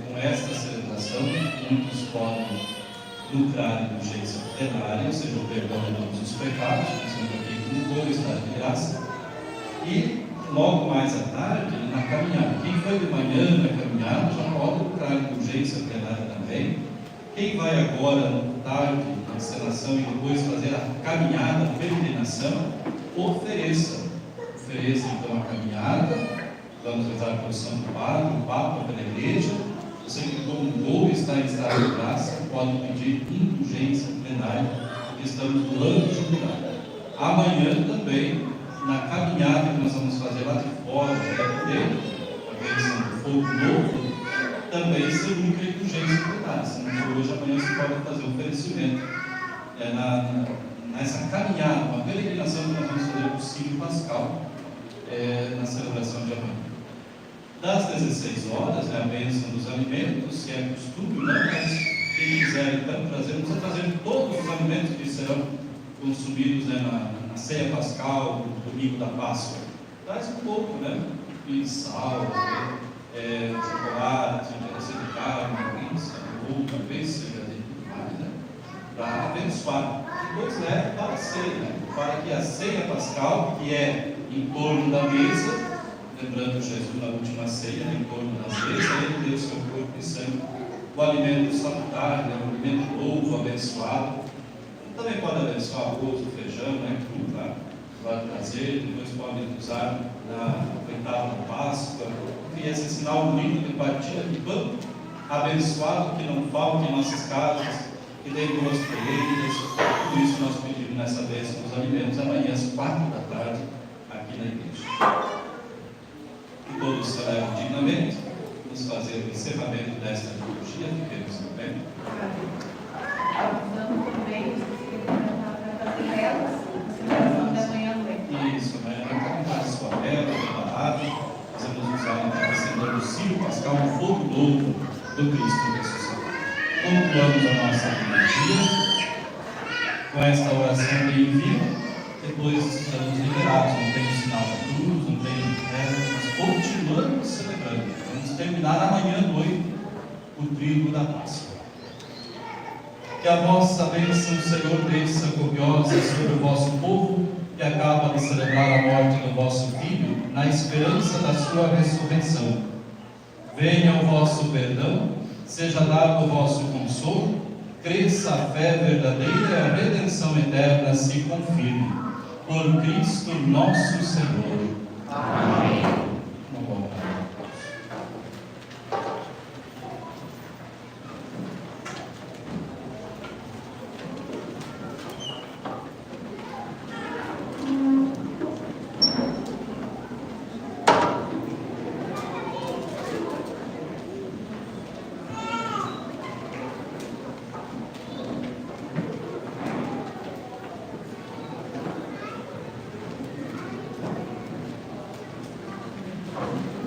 com esta celebração, muitos podem lucrar de urgência plenária, ou seja, o perdão de todos os pecados, pensando aqui no bom estado de graça. E logo mais à tarde, na caminhada, quem foi de manhã na caminhada já pode lucrar de urgência plenária também. Quem vai agora, no tarde, na encenação e depois fazer a caminhada, a peregrinação, ofereça então a caminhada. Vamos rezar pelo Santo Padre, o Papa, pela Igreja. Você que comungou e está em estado de graça, pode pedir indulgência plenária, porque estamos no ano jubilar. Amanhã também, na caminhada que nós vamos fazer lá de fora, a bênção do fogo novo, também se lucra indulgência plenária. Se não for hoje, amanhã você pode fazer um oferecimento nessa caminhada, uma peregrinação que nós vamos fazer para o Círio Pascal, na celebração de amanhã. Das 16 horas, a bênção dos alimentos, que é costume, não, mas quem quiser então trazer, não precisa trazer todos os alimentos que serão consumidos na ceia pascal, no domingo da Páscoa. Traz um pouco, de sal, chocolate, de carne, pizza, uva, pêssega e tudo mais, para abençoar. Depois leva para a ceia, para que a ceia pascal, que é em torno da mesa, lembrando Jesus na última ceia, em torno da mesa, ele deu seu corpo e sangue, o alimento salutar, o alimento novo, abençoado. Também pode abençoar arroz, o feijão, tudo lá, vai trazer, depois pode usar na oitava da Páscoa, e esse sinal bonito de partilha de pão, abençoado, que não falte em nossas casas, que dê boas colheitas. Tudo isso nós pedimos nessa bênção dos alimentos, amanhã às 4 da tarde, aqui na igreja. Que todos celebram dignamente, vamos fazer o encerramento desta liturgia, fiquemos também. Avisando também, para fazer velas, a celebração da manhã também. Isso, amanhã vai cantar a sua vela, preparado, nós vamos usar para acender o Círio Pascal, um fogo novo do Cristo ressuscitado. Concluamos a nossa liturgia com esta oração de envio. Depois estamos liberados, não tem o sinal da cruz, não tem mas continuamos celebrando. Vamos terminar amanhã à noite o trigo da Páscoa. Que a vossa bênção, Senhor, desça copiosa sobre o vosso povo, que acaba de celebrar a morte do vosso Filho, na esperança da sua ressurreição. Venha o vosso perdão, seja dado o vosso consolo, cresça a fé verdadeira e a redenção eterna se confirme. Por Cristo nosso Senhor. Amém. Uma boa tarde. Amém.